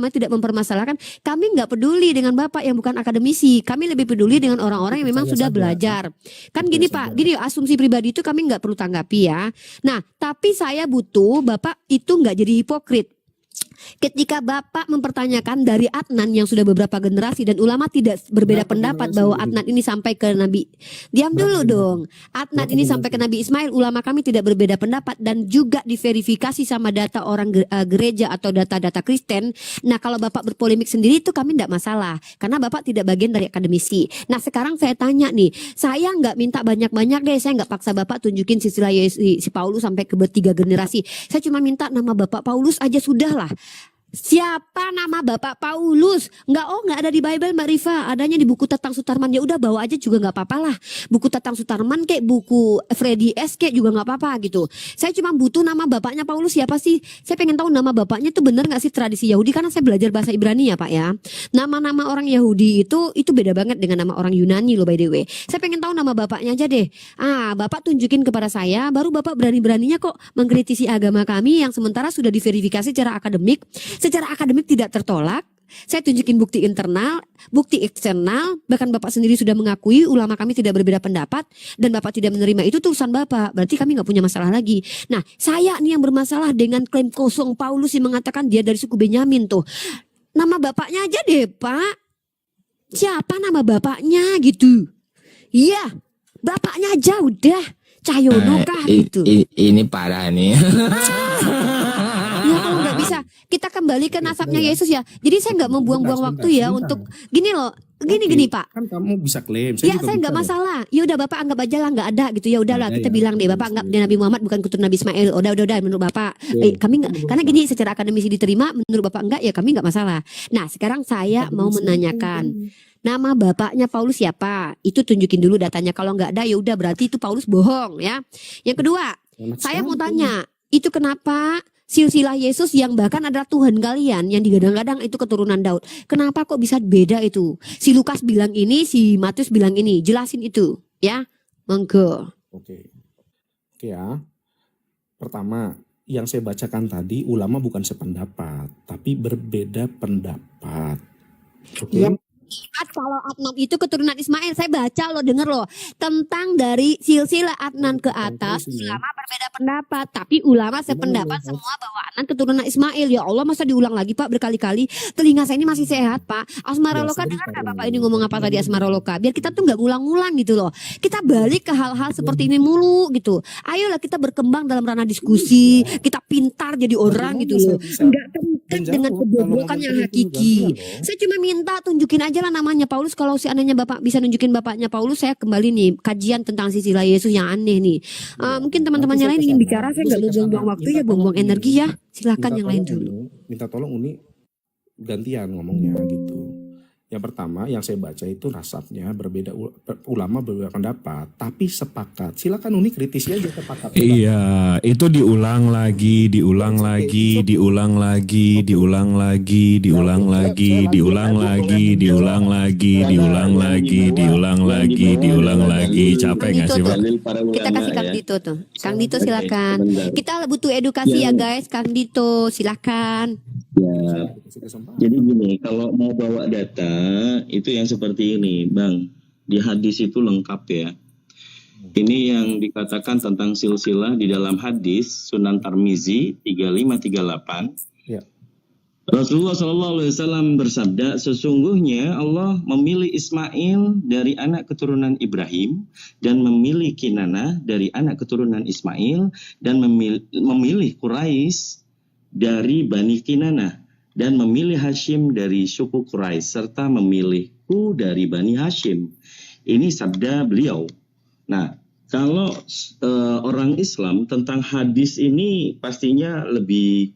tidak mempermasalahkan, kami nggak peduli dengan Bapak yang bukan akademisi. Kami lebih peduli dengan orang-orang yang memang Percaya sudah saja. belajar. Kan Percaya gini saja. Pak, gini asumsi pribadi itu kami nggak perlu tanggapi ya. Nah, tapi saya butuh Bapak itu nggak jadi hipokrit. Ketika Bapak mempertanyakan dari Adnan yang sudah beberapa generasi dan ulama tidak berbeda Berapa pendapat generasi bahwa itu? Adnan ini sampai ke Nabi. Diam dulu Berapa dong. Adnan Berapa ini generasi? sampai ke Nabi Ismail, ulama kami tidak berbeda pendapat dan juga diverifikasi sama data orang gereja atau data-data Kristen. Nah, kalau Bapak berpolemik sendiri itu kami tidak masalah karena Bapak tidak bagian dari akademisi. Nah, sekarang saya tanya nih, saya nggak minta banyak-banyak deh, saya nggak paksa Bapak tunjukin silsilah si Paulus sampai ke 3 generasi. Saya cuma minta nama Bapak Paulus aja sudah lah. Siapa nama Bapak Paulus? Nggak ada di Bible Mbak Rifa, adanya di buku Tatang Sutarman. Ya udah bawa aja juga nggak apa-apa lah. Buku Tatang Sutarman kayak buku Freddy S kayak juga nggak apa-apa gitu. Saya cuma butuh nama bapaknya Paulus siapa sih? Saya pengen tahu nama bapaknya itu bener nggak sih tradisi Yahudi karena saya belajar bahasa Ibrani ya Pak ya. Nama-nama orang Yahudi itu beda banget dengan nama orang Yunani loh by the way. Saya pengen tahu nama bapaknya aja deh. Bapak tunjukin kepada saya, baru Bapak berani-beraninya kok mengkritisi agama kami yang sementara sudah diverifikasi secara akademik. Secara akademik tidak tertolak. Saya tunjukin bukti internal, bukti eksternal, bahkan Bapak sendiri sudah mengakui ulama kami tidak berbeda pendapat dan Bapak tidak menerima itu urusan Bapak. Berarti kami nggak punya masalah lagi. Nah, saya nih yang bermasalah dengan klaim kosong Paulus yang mengatakan dia dari suku Benyamin tuh. Nama bapaknya aja deh, Pak. Siapa nama bapaknya gitu? Iya, bapaknya aja udah. Cahyono kah gitu. Ini parah nih. Ya kalau nggak bisa kita kembali ke nasabnya Yesus ya. Jadi saya nggak membuang-buang waktu ya sebentar. untuk gini loh. Gini Pak. Kan kamu bisa klaim. Ya juga saya nggak bisa. masalah. Ya udah Bapak anggap aja lah nggak ada gitu. Ya udahlah Nggak ada kita ya. bilang deh Bapak anggap dia Nabi Muhammad bukan keturunan Nabi Ismail. Udah menurut Bapak. Kami nggak, karena gini secara akademisi diterima, menurut Bapak enggak ya kami nggak masalah. Nah sekarang saya mau menanyakan. Nama bapaknya Paulus siapa? Itu tunjukin dulu datanya. Kalau nggak ada ya udah berarti itu Paulus bohong ya. Yang kedua, saya mau tanya, itu kenapa silsilah Yesus yang bahkan adalah Tuhan kalian yang digadang-gadang itu keturunan Daud. Kenapa kok bisa beda itu? Si Lukas bilang ini, si Matius bilang ini. Jelasin itu ya. Monggo. Oke ya. Pertama, yang saya bacakan tadi ulama bukan sependapat, tapi berbeda pendapat. Oke. Ya. Kalau Adnan itu keturunan Ismail, saya baca loh, denger loh tentang dari silsilah Adnan ke atas, ulama berbeda pendapat, tapi ulama sependapat semua bahwa Adnan keturunan Ismail. Ya Allah, masa diulang lagi Pak berkali-kali? Telinga saya ini masih sehat Pak. Asmaroloka, dengar nggak Bapak ini ngomong apa tadi Asmaroloka? Biar kita tuh nggak ngulang-ngulang gitu loh. Kita balik ke hal-hal seperti ini mulu gitu. Ayolah kita berkembang dalam ranah diskusi, kita pintar jadi orang gitu loh. Enggak terikat dengan kebobrokan yang hakiki. Saya cuma minta tunjukin aja lah namanya Paulus. Kalau seandainya Bapak bisa nunjukin bapaknya Paulus, saya kembali nih kajian tentang silsilah Yesus yang aneh nih. Mungkin teman-teman yang lain ingin bicara, saya nggak mau buang-buang waktu ya, buang-buang energi ya. Silakan yang lain dulu. Minta tolong Uni gantian ngomongnya gitu. Yang pertama yang saya baca itu nasabnya berbeda, ulama berbeda pendapat, tapi sepakat. Silakan Uni kritisi aja sepakat. Iya, itu diulang lagi, diulang lagi, diulang lagi, diulang lagi, diulang lagi, diulang lagi, diulang lagi, diulang lagi, diulang lagi, diulang lagi. Capek nggak sih Pak? Kita kasih Kang Dito tuh. Kang Dito silakan. Kita butuh edukasi ya guys. Kang Dito silakan. Ya, jadi gini, kalau mau bawa data itu yang seperti ini, Bang. Di hadis itu lengkap ya. Ini yang dikatakan tentang silsilah di dalam hadis Sunan Tirmizi 3538. Ya. Rasulullah SAW bersabda, sesungguhnya Allah memilih Ismail dari anak keturunan Ibrahim dan memilih Kinanah dari anak keturunan Ismail dan memilih Quraisy dari Bani Kinanah dan memilih Hashim dari suku Quraisy serta memilihku dari Bani Hashim. Ini sabda beliau. Nah, kalau orang Islam tentang hadis ini pastinya lebih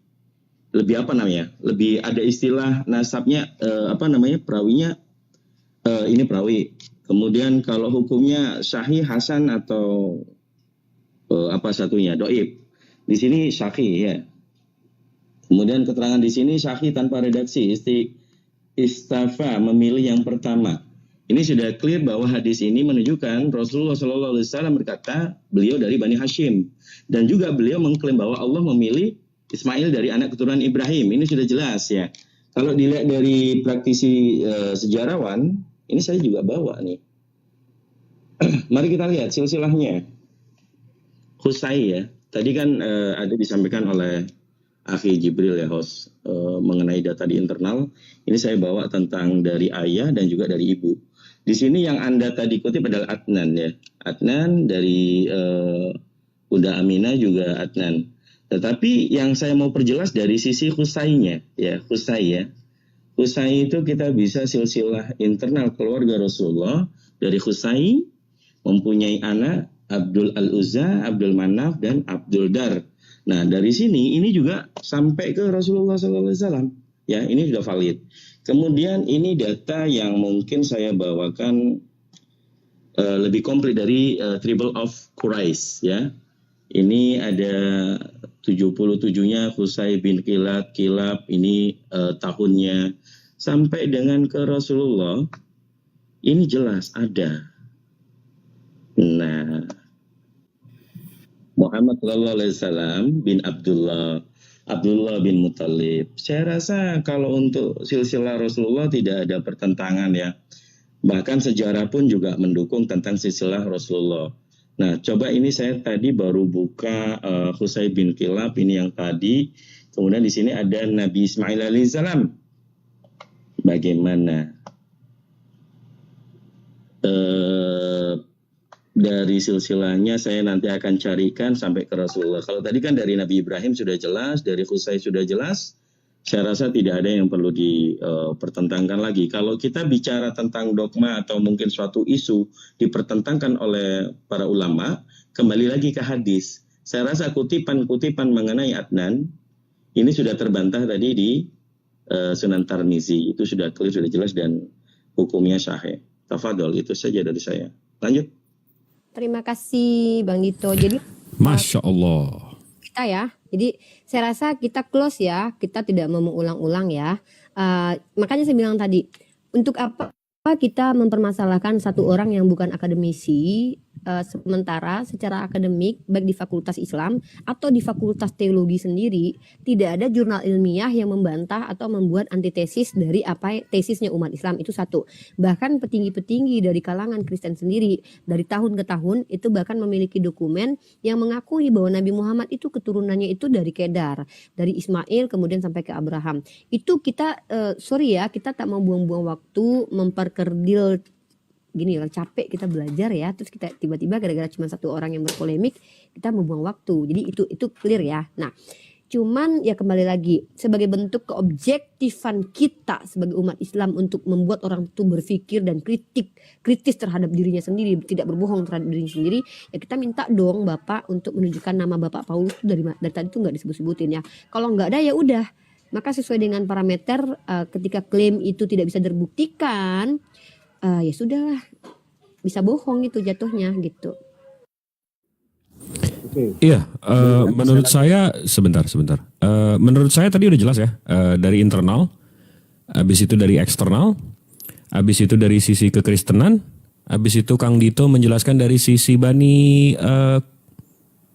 apa namanya? Lebih ada istilah nasabnya perawinya ini perawi. Kemudian kalau hukumnya sahih, hasan atau apa satunya? Doib. Di sini sahih ya. Kemudian keterangan di sini sahih tanpa redaksi, istafa memilih yang pertama. Ini sudah clear bahwa hadis ini menunjukkan Rasulullah SAW berkata beliau dari Bani Hashim. Dan juga beliau mengklaim bahwa Allah memilih Ismail dari anak keturunan Ibrahim. Ini sudah jelas ya. Kalau dilihat dari praktisi sejarawan, ini saya juga bawa nih. Mari kita lihat silsilahnya. Husai ya. Tadi kan ada disampaikan oleh Akhi Jibril ya host mengenai data di internal. Ini saya bawa tentang dari ayah dan juga dari ibu. Di sini yang Anda tadi kutip adalah Adnan ya. Adnan dari Bunda Aminah juga Adnan. Tetapi yang saya mau perjelas dari sisi Husainya ya, Husai ya. Husai itu kita bisa silsilah internal keluarga Rasulullah dari Husai mempunyai anak Abdul Al-Uzza, Abdul Manaf dan Abdul Dar. Nah, dari sini ini juga sampai ke Rasulullah SAW. Ya, ini sudah valid. Kemudian ini data yang mungkin saya bawakan lebih komplit dari Triple of Quraish ya. Ini ada 77-nya Husay bin Kilab, ini tahunnya sampai dengan ke Rasulullah. Ini jelas ada. Nah, Muhammad SAW bin Abdullah bin Muttalib. Saya rasa kalau untuk silsilah Rasulullah tidak ada pertentangan ya. Bahkan sejarah pun juga mendukung tentang silsilah Rasulullah. Nah, coba ini saya tadi baru buka Husay bin Kilab ini yang tadi. Kemudian di sini ada Nabi Ismail alaihissalam. Bagaimana? Dari silsilahnya saya nanti akan carikan sampai ke Rasulullah. Kalau tadi kan dari Nabi Ibrahim sudah jelas, dari Husay sudah jelas, saya rasa tidak ada yang perlu dipertentangkan lagi. Kalau kita bicara tentang dogma atau mungkin suatu isu dipertentangkan oleh para ulama, kembali lagi ke hadis. Saya rasa kutipan-kutipan mengenai Adnan, ini sudah terbantah tadi di Sunan Tirmizi. Itu sudah clear, sudah jelas dan hukumnya sahih. Tafadhol, itu saja dari saya. Lanjut. Terima kasih Bang Dito. Jadi Masya Allah. kita ya, jadi saya rasa kita close ya, kita tidak mau mengulang-ulang ya. Makanya saya bilang tadi, untuk apa kita mempermasalahkan satu orang yang bukan akademisi, sementara secara akademik baik di Fakultas Islam atau di Fakultas Teologi sendiri tidak ada jurnal ilmiah yang membantah atau membuat antitesis dari apa tesisnya umat Islam. Itu satu. Bahkan petinggi-petinggi dari kalangan Kristen sendiri dari tahun ke tahun itu bahkan memiliki dokumen yang mengakui bahwa Nabi Muhammad itu keturunannya itu dari Kedar, dari Ismail kemudian sampai ke Abraham. Itu kita sorry ya, kita tak mau buang-buang waktu memperkerdil gini lah, capek kita belajar ya, terus kita tiba-tiba gara-gara cuma satu orang yang berpolemik kita membuang waktu. Jadi itu clear ya. Nah, cuman ya kembali lagi sebagai bentuk keobjektifan kita sebagai umat Islam untuk membuat orang itu berpikir dan kritis terhadap dirinya sendiri, tidak berbohong terhadap dirinya sendiri, ya kita minta dong Bapak untuk menunjukkan nama Bapak Paulus dari tadi itu nggak disebut-sebutin ya. Kalau nggak ada ya udah, maka sesuai dengan parameter ketika klaim itu tidak bisa terbuktikan, ya sudahlah, bisa bohong itu jatuhnya gitu. Iya, menurut saya sebentar. Menurut saya tadi udah jelas ya, dari internal, habis itu dari eksternal, habis itu dari sisi kekristenan, habis itu Kang Dito menjelaskan dari sisi Bani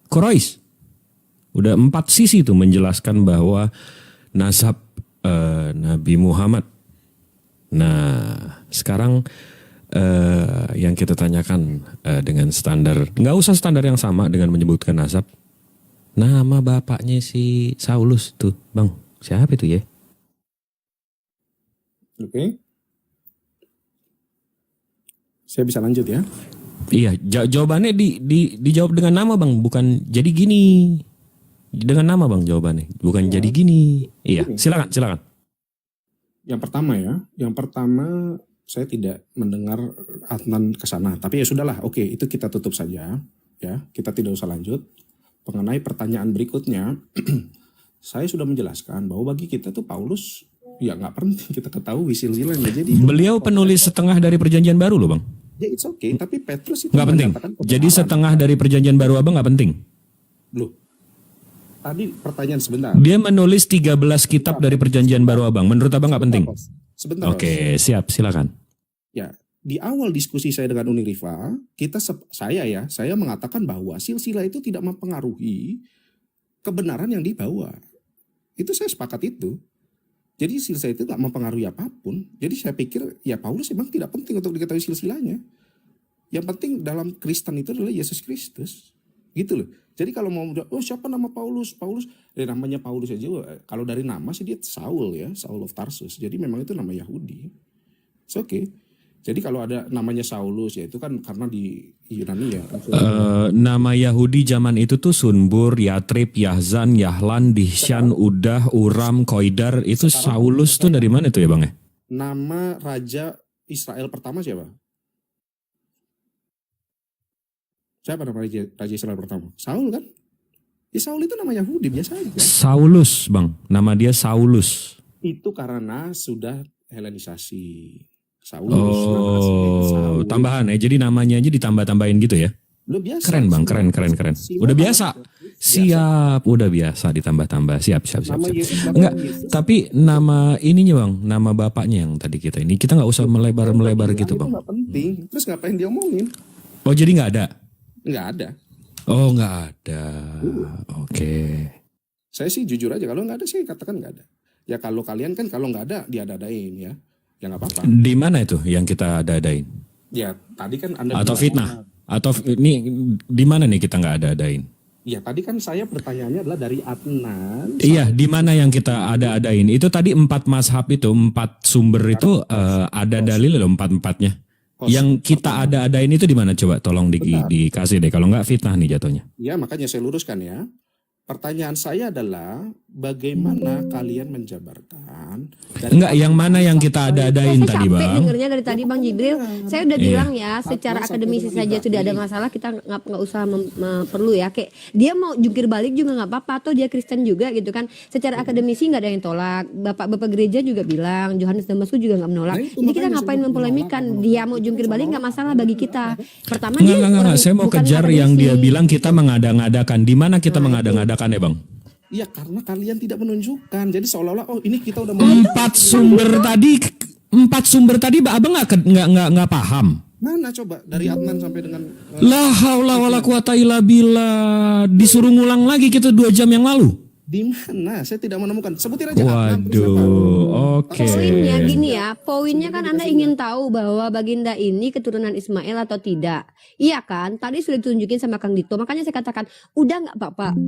Quraisy. Udah 4 sisi itu menjelaskan bahwa nasab Nabi Muhammad. Nah, sekarang yang kita tanyakan dengan standar, nggak usah standar yang sama dengan menyebutkan nasab. Nama bapaknya si Saulus tuh, Bang, siapa itu ya? Oke. Saya bisa lanjut ya? Iya, jawabannya dijawab dengan nama Bang, bukan jadi gini. Dengan nama Bang jawabannya, bukan jadi gini. Iya, silakan. Yang pertama saya tidak mendengar Adnan ke sana, tapi ya sudahlah, oke, itu kita tutup saja ya, kita tidak usah lanjut. Mengenai pertanyaan berikutnya, saya sudah menjelaskan bahwa bagi kita tuh Paulus ya nggak penting kita ketahui silsilahnya. Jadi beliau penulis setengah dari Perjanjian Baru loh Bang. ya it's okay, tapi Petrus itu Nggak penting. mengatakan Jadi kebenaran. setengah dari Perjanjian Baru Abang nggak penting. Loh, tadi pertanyaan sebentar. Dia menulis 13 kitab dari Perjanjian Baru Abang. Menurut Abang nggak penting? Sebentar. Oke, siap, silakan. Ya, di awal diskusi saya dengan Uni Rifa, saya mengatakan bahwa silsilah itu tidak mempengaruhi kebenaran yang dibawa. Itu saya sepakat itu. Jadi silsilah itu nggak mempengaruhi apapun. Jadi saya pikir ya Paulus memang tidak penting untuk diketahui silsilahnya. Yang penting dalam Kristen itu adalah Yesus Kristus. Gitu loh. Jadi kalau mau siapa nama Paulus? Namanya Paulus aja. Kalau dari nama sih dia Saul ya, Saul of Tarsus. Jadi memang itu nama Yahudi. Oke. Jadi kalau ada namanya Saulus ya itu kan karena di Yunani ya. Nama Yahudi zaman itu tuh Sunbur, Yatrib, Yahzan, Yahlan, Dihsyan, Udah, Uram, Koidar. Itu Saulus tuh dari mana tuh ya Bang ya? Nama Raja Israel pertama siapa? Siapa nama Raja Israel pertama? Saul kan? Ya Saul itu nama Yahudi biasa aja. Saulus Bang, nama dia Saulus. Itu karena sudah Helenisasi. Saulus. Oh, tambahan ya. Jadi namanya aja ditambah-tambahin gitu ya. Udah biasa. Keren Bang, keren. Udah biasa. Siap, udah biasa ditambah-tambah. Siap. Enggak, tapi nama ininya Bang, nama bapaknya yang tadi kita ini. Kita nggak usah melebar-melebar gitu Bang. Itu nggak penting. Terus ngapain dia omongin? Oh, jadi nggak ada? Nggak ada. Oh, nggak ada. Oke. Saya sih jujur aja kalau nggak ada sih katakan nggak ada. Ya kalau kalian kan kalau nggak ada diada-adain ya. Ya nggak apa-apa. Di mana itu yang kita ada-adain? Ya tadi kan Anda Atau bilang, fitnah? Atau ini di mana nih kita nggak ada-adain? Ya tadi kan saya pertanyaannya adalah dari Adnan. Iya, di mana yang kita ada-adain? Itu tadi 4 mazhab itu, 4 sumber itu ada dalil loh 4-4-nya. Yang kita ada-adain itu di mana? Coba tolong dikasih deh. Kalau nggak fitnah nih jatuhnya. Ya makanya saya luruskan ya. Pertanyaan saya adalah bagaimana kalian menjabarkan? Enggak, yang mana yang kita ada-adain Saya tadi capek Bang? dengernya dari tadi Bang Jibril. Saya udah Iya. bilang ya, secara akademisi saja sudah ada masalah, kita nggak usah perlu ya. Kayak dia mau jungkir balik juga nggak apa-apa, atau dia Kristen juga gitu kan. Secara akademisi nggak ada yang tolak. Bapak-bapak gereja juga bilang, Yohanes Damaskus juga nggak menolak. Jadi kita ngapain mempolemikan? Dia mau jungkir balik nggak masalah bagi kita. Pertama dia Enggak. Saya mau bukan kejar akademisi. yang dia bilang kita mengada-ngadakan. Di mana kita mengada-ngadakan ya Bang? Iya karena kalian tidak menunjukkan. Jadi seolah-olah ini kita udah 4 sumber tadi Abang nggak paham. Mana coba dari Adnan sampai dengan La haula wala quwata illa billah. Disuruh ngulang lagi kita 2 jam yang lalu. di mana? Saya tidak menemukan. Sebutin aja Adnan, terus apa? Waduh, oke. Poinnya gini ya, poinnya kan Anda ingin tahu bahwa Baginda ini keturunan Ismail atau tidak. Iya kan? Tadi sudah ditunjukin sama Kang Dito. Makanya saya katakan, udah nggak Bapak?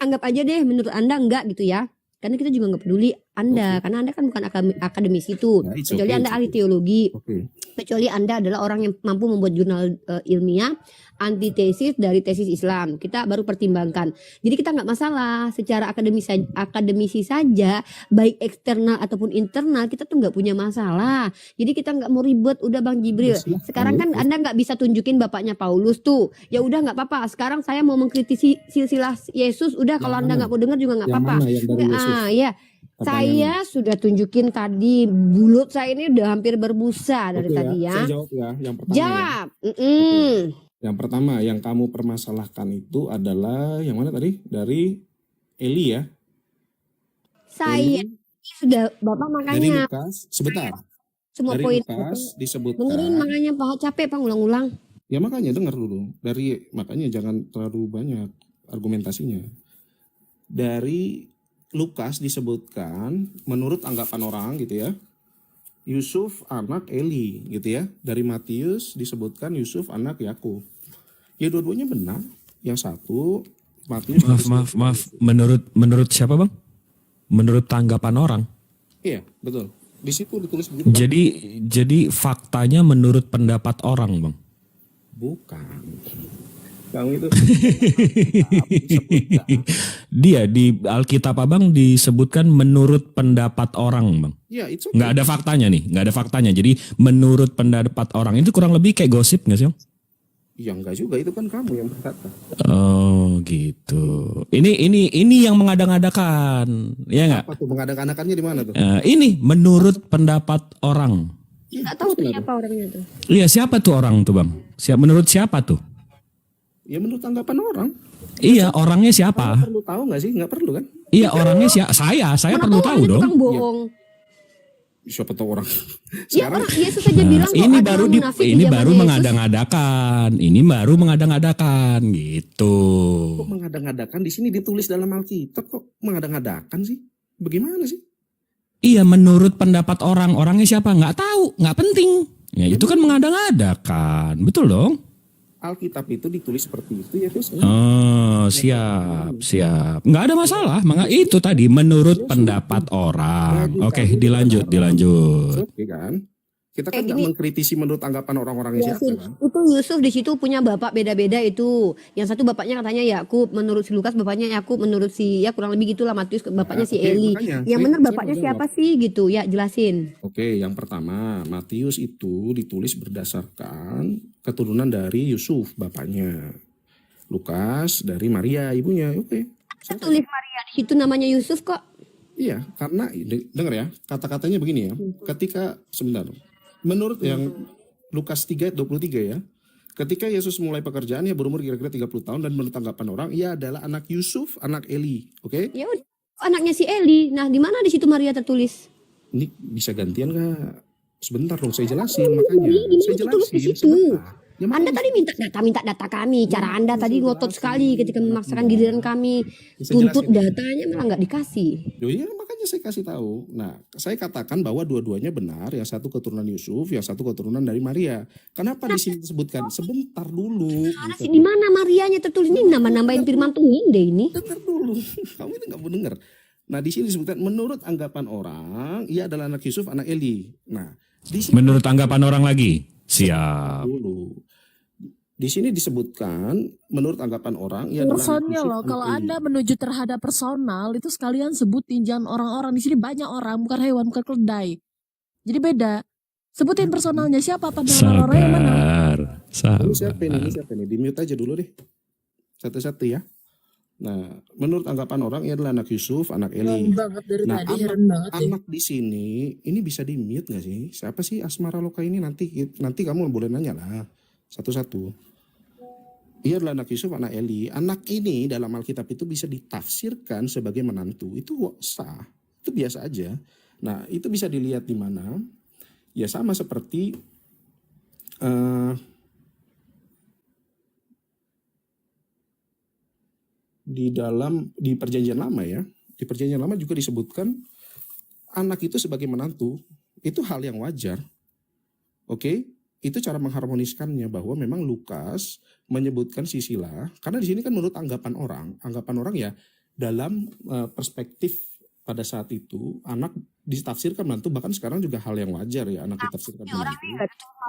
Anggap aja deh menurut Anda enggak gitu ya. Karena kita juga nggak peduli Anda, karena Anda kan bukan akademisi itu. Ya, it's Kecuali okay, Anda it's ahli okay. teologi. Oke. Kecuali Anda adalah orang yang mampu membuat jurnal ilmiah antitesis dari tesis Islam, kita baru pertimbangkan. Jadi kita nggak masalah secara akademisi saja, baik eksternal ataupun internal, kita tuh nggak punya masalah. Jadi kita nggak mau ribet. Udah Bang Jibril, sekarang kan Anda nggak bisa tunjukin bapaknya Paulus tuh. Ya udah nggak apa-apa. Sekarang saya mau mengkritisi silsilah Yesus. Udah kalau Anda nggak mau dengar juga nggak Yang apa-apa. mana yang dari Yesus? Ya. Saya sudah tunjukin tadi, mulut saya ini udah hampir berbusa dari Oke tadi ya. Saya jawab ya. Yang pertama. Jawab. Yang pertama yang kamu permasalahkan itu adalah yang mana tadi? Dari Eli ya. Saya Eli, sudah Bapak dari makanya Lukas. Sebentar. semua Dari poin Lukas disebutkan. dengerin, makanya Pak capek Pak ngulang-ulang. Ya makanya dengar dulu. Makanya jangan terlalu banyak argumentasinya. Dari Lukas disebutkan menurut anggapan orang gitu ya. Yusuf anak Eli gitu ya. Dari Matius disebutkan Yusuf anak Yakub. Ya dua-duanya benar. Yang satu Matius. Maaf. Menurut siapa Bang? Menurut tanggapan orang. Iya betul. Di situ ditulis begitu. Jadi faktanya menurut pendapat orang Bang. Bukan. Kamu itu. Dia di Alkitab Abang disebutkan menurut pendapat orang Bang. Ya itu. Nggak ada faktanya nih, nggak ada faktanya. Jadi menurut pendapat orang itu kurang lebih kayak gosip nggak sih Bang? Ya enggak juga, itu kan kamu yang berkata. Oh gitu. Ini yang mengada-ngadakan, ya nggak? Apa tuh mengadakan-anakannya di mana tuh? Ini menurut pendapat orang. Nggak tahu tuh siapa orangnya tuh. Iya siapa tuh orang tuh Bang? Menurut siapa tuh? Ya menurut tanggapan orang. Iya orangnya siapa? Perlu tahu nggak sih? Nggak perlu kan? Iya orangnya siapa? Saya Mana perlu tahu orangnya dong. tukang bohong. siapa tahu orang. Ya Sekarang orang Yesus saja bilang kok ini ada baru orang munafik di ini zamannya baru Yesus. mengada-ngadakan. Ini baru mengada-ngadakan gitu. kok mengada-ngadakan di sini ditulis dalam Alkitab kok mengada-ngadakan sih? Bagaimana sih? Iya, menurut pendapat orang. Orangnya siapa? Nggak tahu, nggak penting. Ya itu kan mengada-ngadakan. Betul dong? Alkitab itu ditulis seperti itu ya terus. Oh, siap. Nggak ada masalah. Itu tadi menurut pendapat orang. Oke, dilanjut. Oke kan? Kita kan Kayak nggak gini. mengkritisi menurut anggapan orang-orangnya siapa Yasin. kan? Itu Yusuf di situ punya bapak beda-beda itu. Yang satu bapaknya katanya Yakub, menurut si Lukas bapaknya Yakub, menurut si ya kurang lebih gitulah Matius bapaknya si oke, Eli. makanya Yang saya- benar saya bapaknya mau siapa sih gitu? Ya jelasin. Oke, yang pertama, Matius itu ditulis berdasarkan keturunan dari Yusuf, bapaknya. Lukas dari Maria, ibunya. Oke. Saya tulis Maria di situ namanya Yusuf kok. Iya, karena dengar ya, kata-katanya begini ya. Ketika sebentar. Menurut yang Lukas 3 ayat 23 ya. Ketika Yesus mulai pekerjaannya berumur kira-kira 30 tahun dan menurut tanggapan orang ia adalah anak Yusuf, anak Eli. Oke? Ya udah, anaknya si Eli. Nah, di mana di situ Maria tertulis? Ini bisa gantian nggak? Sebentar dong, saya jelasin makanya. Iya, gimana Saya ditulis di jelasin situ? sebentar. Ya, Anda makanya tadi minta data kami. Cara Anda tadi ngotot sekali ketika memaksakan giliran kami Bisa tuntut jelasin. datanya malah nggak dikasih. Loh, ya makanya saya kasih tahu. Nah, saya katakan bahwa dua-duanya benar. Yang satu keturunan Yusuf, yang satu keturunan dari Maria. Kenapa di sini disebutkan? Sebentar dulu. Mana gitu. sih di mana Marianya tertulis ini nambah-nambahin firman Tuhan deh ini. Dengar dulu. Kamu ini nggak mau dengar. Nah, di sini disebutkan menurut anggapan orang, ia adalah anak Yusuf, anak Eli. Nah, di sini Menurut tanggapan orang lagi. Siap. dulu. Di sini disebutkan menurut anggapan orang ia adalah anak Personnya Yusuf, loh, anak kalau Eli. Anda menuju terhadap personal itu sekalian sebutin, jangan orang-orang. Di sini banyak orang, bukan hewan, bukan keledai. Jadi beda. Sebutin personalnya siapa, pandangan orang yang mana? Ini siapa ini? Ini Sabar. siapa ini? Di mute aja dulu deh. Satu-satu ya. Nah, menurut anggapan orang ia adalah anak Yusuf, anak Eli. banget dari Nah, tadi, heran banget ya. anak di sini ini bisa di mute nggak sih? Siapa sih Asmara Loka ini? Nanti kamu boleh nanya lah satu-satu. Ia adalah anak Yusuf, anak Eli. Anak ini dalam Alkitab itu bisa ditafsirkan sebagai menantu. Itu sah, itu biasa aja. Nah, itu bisa dilihat di mana? Ya sama seperti di Perjanjian Lama ya. Di Perjanjian Lama juga disebutkan anak itu sebagai menantu. Itu hal yang wajar. Oke? Itu cara mengharmoniskannya bahwa memang Lukas menyebutkan Sisila karena di sini kan menurut anggapan orang ya dalam perspektif pada saat itu anak ditafsirkan menantu, bahkan sekarang juga hal yang wajar ya anak ditafsirkan menantu.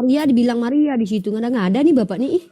Maria dibilang Maria di situ nggak ada nih bapak nih. Ih,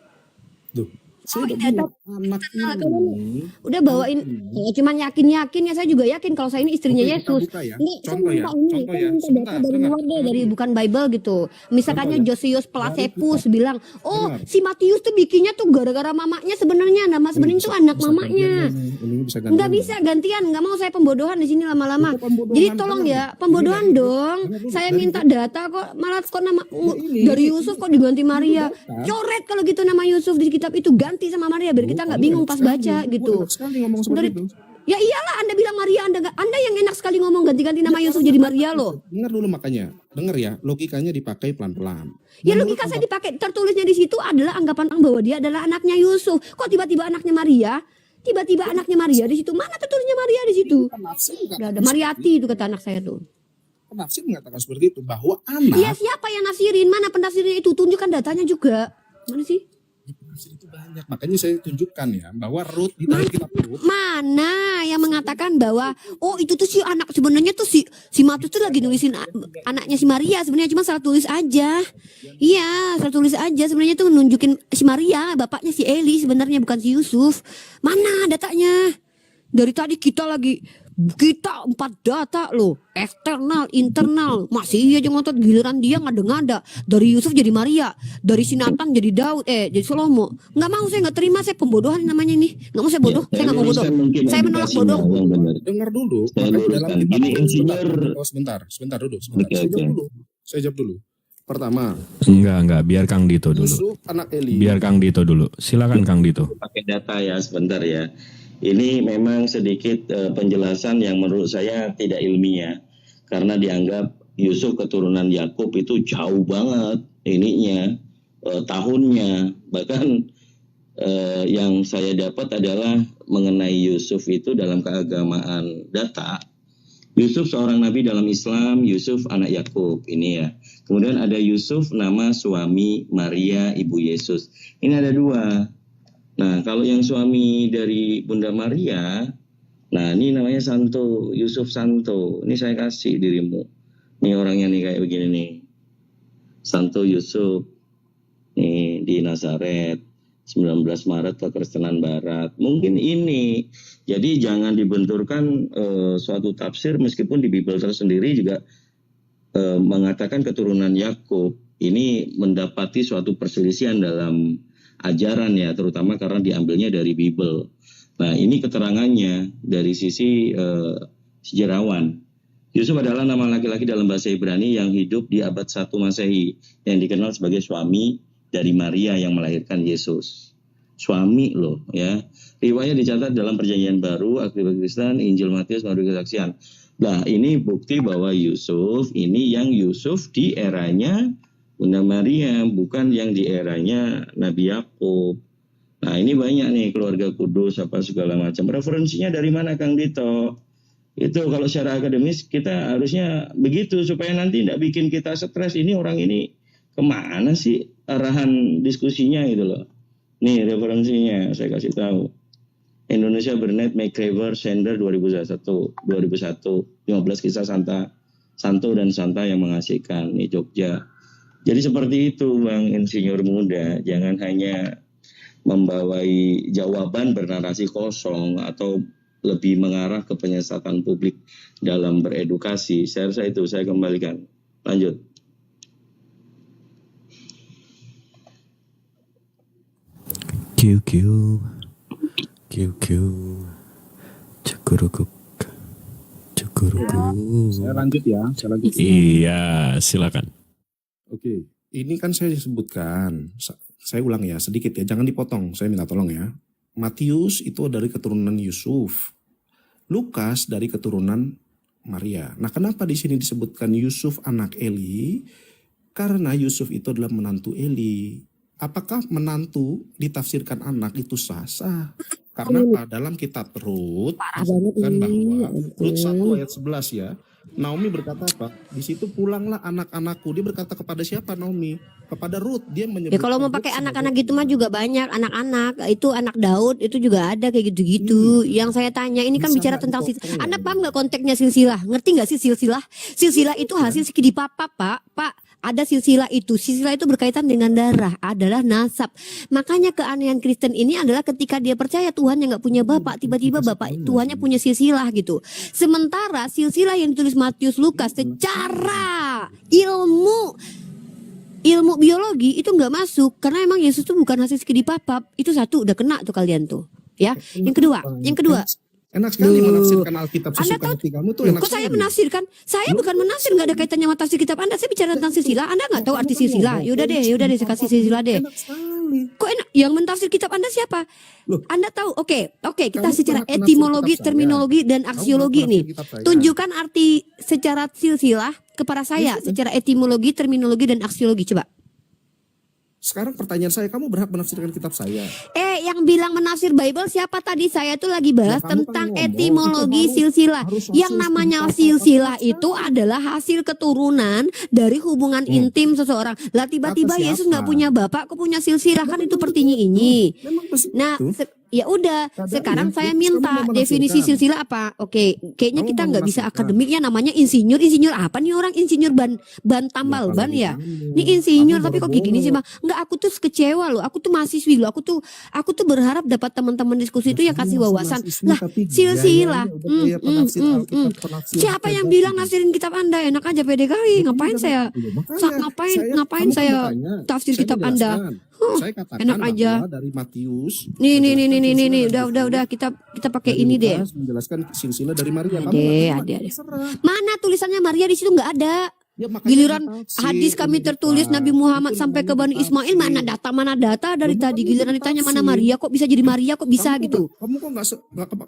Duh, saya udah bilang anak ini udah bawain. Kalau cuman yakin ya saya juga yakin kalau saya ini istrinya Oke, kita Yesus. buka ya. Enggak, saya Contoh ya, minta ini, contoh saya ya. minta data Sebentar, dari dengar. luar deh, dari bukan Bible gitu. Misalkannya Contoh ya. Josius Plasepus bilang, oh Dengar. si Matius tuh bikinnya tuh gara-gara mamanya sebenarnya, nama sebenarnya tuh anak mamanya. Ini bisa gantian. Nggak bisa gantian, nggak mau saya pembodohan di sini lama-lama. Itu pembodohan, Jadi tolong dengar. ya, pembodohan Dengar. dong. Dengar dulu. Saya Dari- minta data kok, malah kok nama ini. dari Yusuf kok diganti Maria. data. Coret kalau gitu nama Yusuf di kitab itu ganti sama Maria biar kita nggak bingung pas baca gitu. Sekali ngomong seperti Dari- itu. Ya iyalah Anda bilang Maria, Anda yang enak sekali ngomong ganti-ganti nama Yusuf jadi Maria loh. Dengar dulu makanya. Dengar ya, logikanya dipakai pelan-pelan. Ya Menurut logika saya dipakai, tertulisnya di situ adalah anggapan orang bahwa dia adalah anaknya Yusuf. Kok tiba-tiba anaknya Maria? Tiba-tiba anaknya Maria di situ. Mana tertulisnya Maria di situ? penafsir Udah ada Mariati itu kata anak saya tuh. penafsir mengatakan seperti itu bahwa anak Iya siapa yang nafsirin? Mana penafsirnya itu? Tunjukkan datanya juga. Mana sih? penafsir itu banyak. Makanya saya tunjukkan ya bahwa Rut di dalam kitab Rut Mana yang mengatakan bahwa oh itu tuh si anak sebenarnya tuh si Matius tuh lagi nulisin anaknya si Maria, sebenarnya cuma salah tulis aja. Iya, salah tulis aja sebenarnya tuh nunjukin si Maria, bapaknya si Eli sebenarnya bukan si Yusuf. Mana datanya? Dari tadi kita 4 data loh, eksternal, internal, masih aja ngotot giliran dia ngada-ngada. Dari Yusuf jadi Maria, dari Sinatan jadi Daud, jadi Salomo. Nggak mau, saya nggak terima, saya pembodohan namanya ini. Nggak mau saya bodoh, saya nggak mau bodoh. Saya menolak bodoh. dengar dulu. Saya Makanya dalam luruskan. kitab Gini, Rut, insinyur. sebentar dulu. Oke, Saya jawab oke. dulu. Saya jawab dulu. Pertama, Enggak, biar Kang Dito dulu. Yusuf anak Eli. Biar Kang Dito dulu. Silakan Kang Dito. Pakai data ya sebentar ya. Ini memang sedikit penjelasan yang menurut saya tidak ilmiah karena dianggap Yusuf keturunan Yakub itu jauh banget ininya tahunnya. Bahkan yang saya dapat adalah mengenai Yusuf itu dalam keagamaan data. Yusuf seorang nabi dalam Islam, Yusuf anak Yakub ini ya. Kemudian ada Yusuf nama suami Maria ibu Yesus. Ini ada dua. Nah kalau yang suami dari Bunda Maria, nah ini namanya Santo, Yusuf Santo. Ini saya kasih dirimu. Ini orangnya nih kayak begini nih. Santo Yusuf. Nih di Nazaret. 19 Maret Kekristenan Barat. Mungkin ini. Jadi jangan dibenturkan suatu tafsir meskipun di Bible tersendiri juga mengatakan keturunan Yakub. Ini mendapati suatu perselisihan dalam ajaran ya, terutama karena diambilnya dari Bible. Nah, ini keterangannya dari sisi sejarawan. Yusuf adalah nama laki-laki dalam bahasa Ibrani yang hidup di abad 1 Masehi yang dikenal sebagai suami dari Maria yang melahirkan Yesus. Suami loh ya. Riwayat dicatat dalam Perjanjian Baru, Aktif Kristen, Injil Matius, Madu Kesaksian. Nah ini bukti bahwa Yusuf ini yang Yusuf di eranya Bunda Maria, bukan yang di eranya Nabi Yakub. Nah ini banyak nih keluarga kudus apa segala macam. Referensinya dari mana Kang Dito? Itu kalau secara akademis kita harusnya begitu supaya nanti tidak bikin kita stres. Ini orang ini kemana sih arahan diskusinya gitu loh. Nih referensinya saya kasih tahu. Indonesia Bernet McCraver Sender 2001 15 kisah Santo dan Santa yang mengasihkan. Nih Jogja. Jadi seperti itu Bang Insinyur Muda. Jangan hanya membawai jawaban bernarasi kosong atau lebih mengarah ke penyesatan publik dalam beredukasi. Saya rasa itu saya kembalikan. Lanjut. QQ Cukurukuk. Saya lanjut ya. Iya, silakan. Oke, ini kan saya sebutkan, saya ulang ya sedikit ya, jangan dipotong, saya minta tolong ya. Matius itu dari keturunan Yusuf, Lukas dari keturunan Maria. Nah kenapa di sini disebutkan Yusuf anak Eli? Karena Yusuf itu adalah menantu Eli. Apakah menantu ditafsirkan anak itu sah-sah? Karena apa? Dalam kitab Rut disebutkan bahwa Rut 1 ayat 11 ya. Naomi berkata apa? Di situ pulanglah anak-anakku. Dia berkata kepada siapa Naomi? Kepada Rut. Dia menyebut. Ya kalau mau pakai anak-anak gitu mah juga banyak anak-anak. Itu anak Daud itu juga ada kayak gitu-gitu. Yang saya tanya ini kan Bisa bicara nggak tentang dipotong? Anda paham nggak konteksnya silsilah? Ngerti nggak sih silsilah? Silsilah itu hasil segi papa Pak. Ada silsilah itu. Silsilah itu berkaitan dengan darah, adalah nasab. Makanya keanehan Kristen ini adalah ketika dia percaya Tuhan yang nggak punya bapak, tiba-tiba bapak Tuhannya punya silsilah gitu. Sementara silsilah yang ditulis Matius Lukas secara ilmu biologi itu nggak masuk karena emang Yesus itu bukan hasil segi papap. Itu satu udah kena tuh kalian tuh. Ya. Yang kedua. Enak sekali Loh. menafsirkan Alkitab Anda sesuka tahu, hati kamu tuh loh, enak kok saya sekali. menafsirkan? Saya bukan menafsir, nggak ada kaitannya sama tafsir kitab Anda. Saya bicara tentang silsilah. Anda nggak tahu arti silsilah? Yaudah deh, saya kasih silsilah deh. Enak sekali. Kok enak? Yang mentafsir kitab Anda siapa? Loh. Anda tahu? Oke, kita Kamu secara pernah menafsir etimologi, kitab saya. terminologi dan Kamu aksiologi pernah nih. menafsir kitab saya. Tunjukkan arti secara silsilah kepada saya, secara etimologi, terminologi dan aksiologi. Coba. Sekarang pertanyaan saya, kamu berhak menafsirkan kitab saya. Yang bilang menafsir Bible siapa tadi? Saya tuh lagi bahas Ya, kamu kan tentang ngomong, etimologi itu silsilah. harus Yang hasil namanya segi silsilah apa-apa itu adalah hasil keturunan dari hubungan intim seseorang. Lah tiba-tiba Kata Yesus siapa? nggak punya bapak, kok punya silsilah? Kan itu pertinya ini. Memang begitu. Nah, ya udah. Keadaannya, Sekarang saya terus minta kamu mau definisi menafsirkan. silsilah apa? Oke, kayaknya Kamu kita mau nggak bisa menafsirkan. akademik ya, namanya insinyur. Insinyur apa nih orang? Insinyur ban tambal ban ya? Ini insinyur tapi kok kayak gini sih, Bang? Nggak, aku tuh kecewa loh. Aku tuh mahasiswi loh. Aku tuh berharap dapat teman-teman diskusi itu yang kasih wawasan. Lah, silsilah. Siapa yang bilang nafsirin kitab Anda? Enak aja pede kali. Ngapain saya? Ngapain saya tafsir kitab Anda? Saya katakan enak aja. bahwa dari Matius. Nih. Udah. Kita pakai ini deh. Lukas menjelaskan silsilah dari Maria. Kamu Ada. nggak terima, terserah. Mana tulisannya Maria di situ nggak ada. Ya, makanya Giliran ditafsir, hadis kami tertulis Pak. Nabi Muhammad Itu sampai ke namanya Bani Ismail, mana data dari tadi. Giliran ditanya mana Maria, kok bisa jadi Maria, kok bisa Kamu gitu. Kamu kok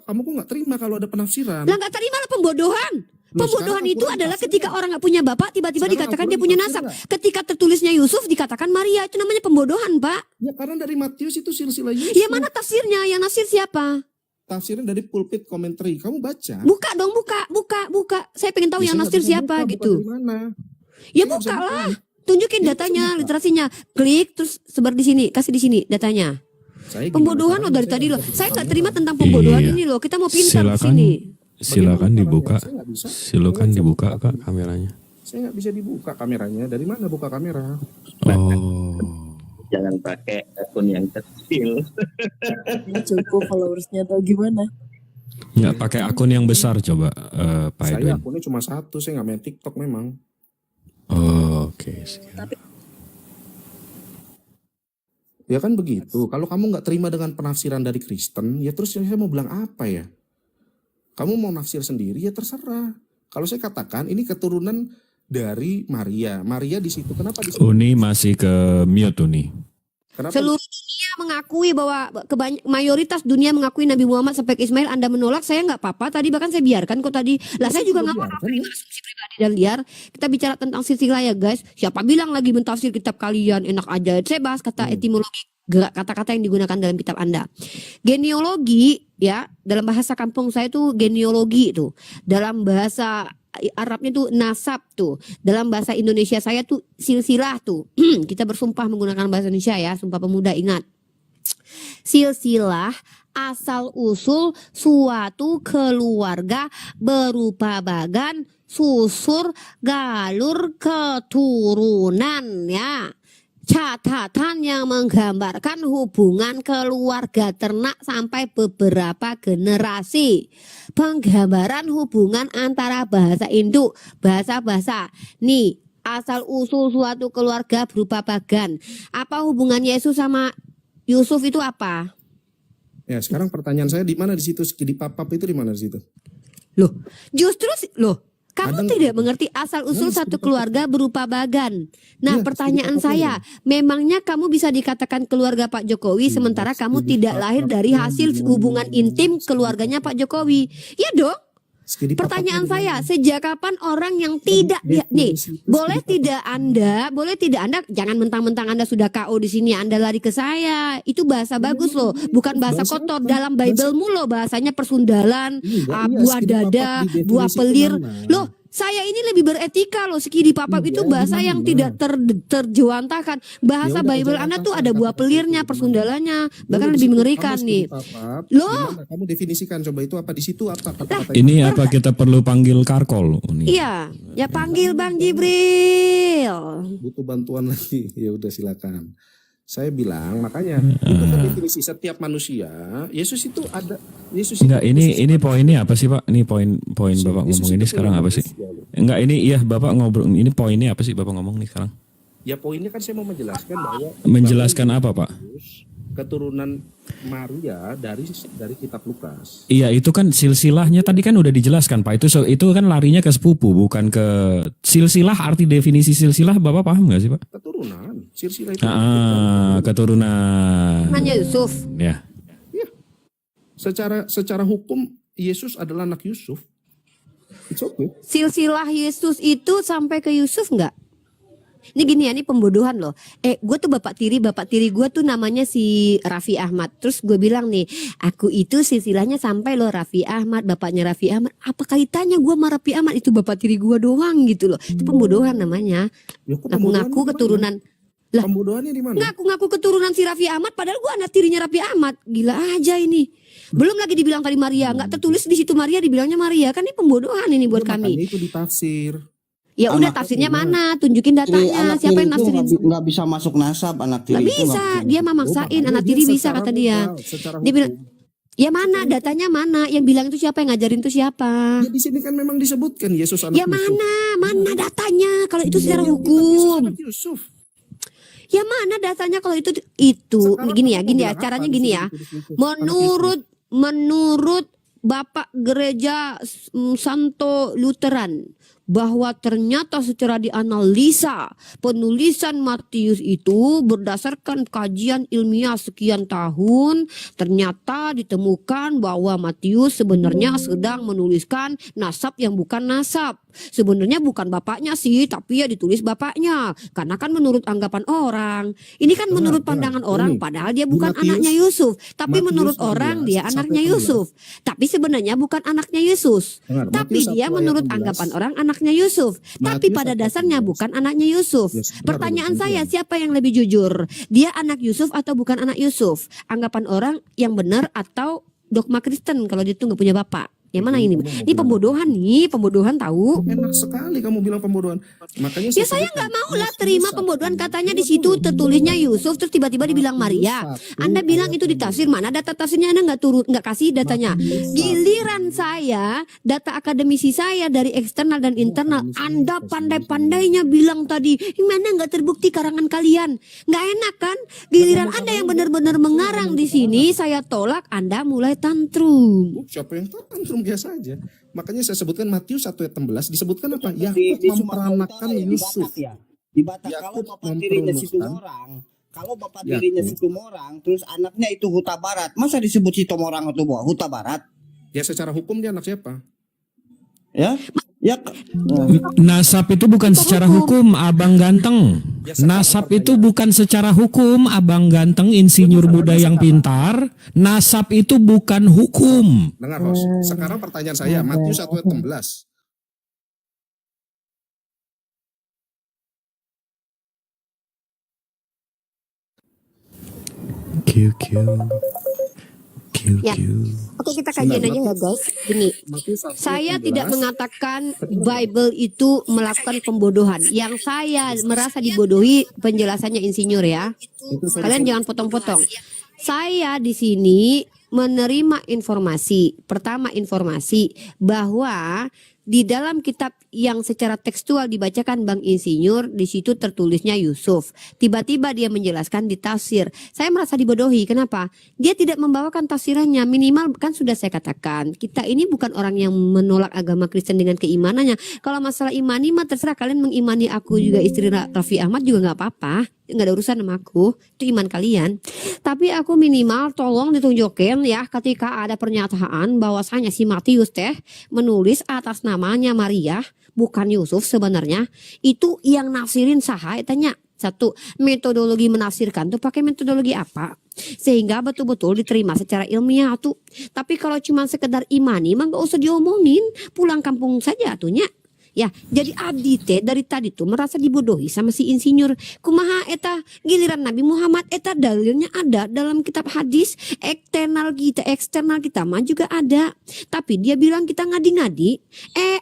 nggak terima kalau ada penafsiran? Lah nggak terima lah pembodohan. Pembodohan itu adalah ketika orang nggak punya bapak tiba-tiba Sekarang dikatakan Al-Quran dia punya tafsir nasab. nggak? Ketika tertulisnya Yusuf dikatakan Maria, itu namanya pembodohan, Pak. Ya karena dari Matius itu silsilah Yusuf. Ya mana tafsirnya? Yang nasir siapa? Tafsirnya dari pulpit commentary. Kamu baca. Buka dong, buka. Saya pengen tahu Ya, yang saya nggak nasir bisa siapa buka, gitu. buka dari mana? Ya Saya nggak bisa buka lah. buka. Tunjukin Ya, datanya, bisa buka. literasinya. Klik terus sebar di sini, kasih di sini datanya. Saya gimana Pembodohan loh caranya? dari Saya tadi nggak loh. bisa Saya nggak buka. terima tentang pembodohan Iya. ini loh. Kita mau pintar di Silakan, sini. silakan Bagaimana dibuka, caranya? Saya nggak bisa. silakan dibuka Kak kameranya. Saya nggak bisa dibuka kameranya. Dari mana buka kamera? Oh, Jangan pakai akun yang kecil. Cukup followersnya atau gimana? nggak pakai akun yang besar coba Pak Saya Edwin. akunnya cuma satu. Saya nggak main TikTok memang. Oh, oke. Ya kan begitu. Kalau kamu nggak terima dengan penafsiran dari Kristen, ya terus saya mau bilang apa ya? Kamu mau nafsir sendiri ya terserah. Kalau saya katakan ini keturunan dari Maria. Maria di situ. Kenapa di situ? Uni masih ke mute Uni. Kenapa? Seluruh dunia mengakui bahwa mayoritas dunia mengakui Nabi Muhammad sampai ke Ismail. Anda menolak, saya nggak apa-apa. Tadi bahkan saya biarkan kok tadi. Lah saya juga nggak mau Biarkan ya. asumsi pribadi dan liar. Kita bicara tentang silsilah ya guys. Siapa bilang lagi mentafsir kitab kalian enak aja. Saya bahas kata etimologi, kata-kata yang digunakan dalam kitab Anda. Genealogi ya, dalam bahasa kampung saya tuh genealogi itu. Dalam bahasa Arabnya tuh nasab tuh. Dalam bahasa Indonesia saya tuh silsilah tuh. Kita bersumpah menggunakan bahasa Indonesia ya, Sumpah Pemuda, ingat. Silsilah asal usul suatu keluarga berupa bagan, susur, galur, keturunan ya. Catatan yang menggambarkan hubungan keluarga ternak sampai beberapa generasi. Penggambaran hubungan antara bahasa induk, bahasa-bahasa. Nih, asal usul suatu keluarga berupa bagan. Apa hubungan Yesus sama Yusuf itu apa? Ya sekarang pertanyaan saya di mana di situ? Di papap itu di mana di situ? Loh, justru kamu Ada nggak? tidak mengerti asal usul Nah, satu seperti keluarga berupa bagan. Nah, Ya, pertanyaan seperti saya, memangnya kamu bisa dikatakan keluarga Pak Jokowi Iya, sementara kamu seperti tidak Pak lahir dari hasil hubungan intim keluarganya Pak Jokowi? Ya dong. Di papap Pertanyaan itu di saya, mana? sejak kapan orang yang tidak nih, definisi itu boleh seperti tidak Anda jangan mentang-mentang Anda sudah KO di sini Anda lari ke saya. Itu bahasa bagus loh, bukan bahasa Bahasa kotor. apa? Dalam Bible-mu loh bahasanya persundalan, Iya, buah skidi papap dada, di definisi buah itu pelir. mana? Loh, saya ini lebih beretika loh. Skidi papap Iya, itu bahasa di yang mana? tidak terjewantahkan. Bahasa Ya udah, Bible ajaran Anda tuh apa ada buah kata-kata pelirnya, itu di mana? persundalannya, Ya bahkan udah, di lebih situ mengerikan kamu nih. skidi papap, Loh. di mana? Kamu definisikan coba itu apa di situ apa kata-kata Ini apa kita perlu panggil Karkol Uni? Iya, ya panggil Bang Jibril. butuh bantuan lagi. Ya udah silakan. Saya bilang makanya itu kan definisi setiap manusia. Yesus itu ada. Yesus Enggak, itu ini poinnya apa sih Pak? Ini poin Bapak Yesus ngomong ini itu sekarang punya apa sih? manusia loh. Enggak, ini iya Bapak ngobrol. Ini poinnya apa sih Bapak ngomong nih sekarang? Ya poinnya kan saya mau menjelaskan bahwa Menjelaskan apa Pak? Yesus keturunan Maria dari kitab Lukas. Iya, itu kan silsilahnya tadi kan udah dijelaskan Pak. Itu kan larinya ke sepupu, bukan ke silsilah. Arti definisi silsilah Bapak paham nggak sih Pak? Keturunan, silsilah itu. Keturunan. Namanya Yusuf. Ya. Secara hukum Yesus adalah anak Yusuf. It's okay. Silsilah Yesus itu sampai ke Yusuf nggak? Ini gini ya, ini pembodohan loh. Gue tuh bapak tiri gue tuh namanya si Raffi Ahmad. Terus gue bilang nih, aku itu silsilahnya sampai loh Raffi Ahmad, bapaknya Raffi Ahmad. Apa kaitannya gue sama Raffi Ahmad? Itu bapak tiri gue doang gitu loh. Itu pembodohan namanya. Ya, kok Ngaku-ngaku pembodohannya di mana? keturunan. Lah, Pembodohannya di mana? ngaku-ngaku keturunan si Raffi Ahmad, padahal gue anak tirinya Raffi Ahmad. Gila aja ini. Belum lagi dibilang tadi Maria, nggak tertulis di situ Maria, dibilangnya Maria. Kan ini pembodohan ini buat Ya, makanya kami. itu ditafsir. Ya udah Anak tafsirnya tiri mana? Tunjukin Tiri, datanya. anak Siapa tiri yang itu nafsirin? nggak bisa masuk nasab, anak tiri Nggak itu bisa. Dia mah maksain. Anak tiri bisa kata dia. Secara Dia bilang, hukum. ya mana datanya mana? Yang bilang itu siapa? Yang ngajarin itu siapa? Ya di sini kan memang disebutkan Yesus anak Ya Yusuf. mana datanya? Kalau itu secara Yang bilang Yesus hukum. anak Yusuf. Ya mana datanya kalau itu Sekarang gini ya, kamu gini ya. bilang Caranya apa gini di ya. sini tulis Yusuf, anak Menurut Bapak Gereja Santo Lutheran, bahwa ternyata secara dianalisa penulisan Matius itu berdasarkan kajian ilmiah sekian tahun, ternyata ditemukan bahwa Matius sebenarnya sedang menuliskan nasab yang bukan nasab. Sebenarnya bukan bapaknya sih, tapi ya ditulis bapaknya. Karena kan menurut anggapan orang. Ini kan menurut pandangan orang, padahal dia bukan Matius- anaknya Yusuf. Tapi Matius menurut orang dia 16, anaknya 1-18. Yusuf. Tapi sebenarnya bukan anaknya Yesus. Dengar, Tapi Matius dia 1 ayat menurut 16. anggapan orang anaknya Yusuf. Tapi Matius pada 1 ayat dasarnya 16. bukan anaknya Yusuf. Ya, sebentar, Pertanyaan Bang. saya, siapa yang lebih jujur? Dia anak Yusuf atau bukan anak Yusuf? Anggapan orang yang benar atau dogma Kristen kalau dia tuh nggak punya bapak? Yang mana ini? Ini pembodohan nih, pembodohan tahu. Enak sekali kamu bilang pembodohan. Makanya Ya saya nggak mau lah terima pembodohan, katanya di situ tertulisnya Yusuf terus tiba-tiba dibilang Maria. Anda bilang itu ditafsir, mana data tafsirnya? Anda nggak kasih datanya. Giliran saya, data akademisi saya dari eksternal dan internal, Anda pandai-pandainya bilang tadi, mana nggak terbukti karangan kalian? Nggak enak kan? Giliran Anda yang benar-benar mengarang di sini, saya tolak, Anda mulai tantrum. Siapa yang tantrum biasa aja. Makanya saya sebutkan Matius 1 ayat 16 disebutkan apa? di Yakub Sumatera memperanakan Utara ya, di Yusuf. Batak ya. Di Batak Yakub kalau bapak tirinya situ memperuntukkan. orang, kalau bapak Yakub. tirinya situ orang, terus anaknya itu Huta Barat, masa disebut situ orang itu bahwa Huta Barat? Ya secara hukum dia anak siapa? Ya, ya. Nasab itu bukan secara hukum, abang ganteng. Nasab itu bukan secara hukum, abang ganteng, insinyur muda yang pintar. Nasab itu bukan hukum. Dengar host. Sekarang pertanyaan saya Matius 1 ayat 16. QQ. Ya. Oke, kita kajian aja ya guys. Gini, Matius 1 ayat saya 16. tidak mengatakan Bible itu melakukan pembodohan. Yang saya merasa dibodohi penjelasannya insinyur ya. Kalian jangan potong-potong. Saya di sini menerima informasi. Pertama, informasi bahwa di dalam kitab yang secara tekstual dibacakan Bang Insinyur, di situ tertulisnya Yusuf. Tiba-tiba dia menjelaskan di tafsir. Saya merasa dibodohi. Kenapa? Dia tidak membawakan tafsirannya. Minimal kan sudah saya katakan, kita ini bukan orang yang menolak agama Kristen dengan keimanannya. Kalau masalah imani mah terserah kalian mengimani aku juga istri Raffi Ahmad juga nggak apa-apa. Nggak ada urusan sama aku. Itu iman kalian. Tapi aku minimal tolong ditunjukin ya ketika ada pernyataan bahwasanya si Matius teh menulis atas namanya Maria, bukan Yusuf sebenarnya. Itu yang nafsirin saha tanya. Satu, metodologi menafsirkan tuh pakai metodologi apa? Sehingga betul-betul diterima secara ilmiah tuh. Tapi kalau cuma sekedar imani mah nggak usah diomongin, pulang kampung saja atunya. Ya, jadi abdi teh dari tadi tuh merasa dibodohi sama si insinyur. Kumaha eta giliran Nabi Muhammad eta dalilnya ada dalam kitab hadis, eksternal kita mah juga ada. Tapi dia bilang kita ngadi-ngadi.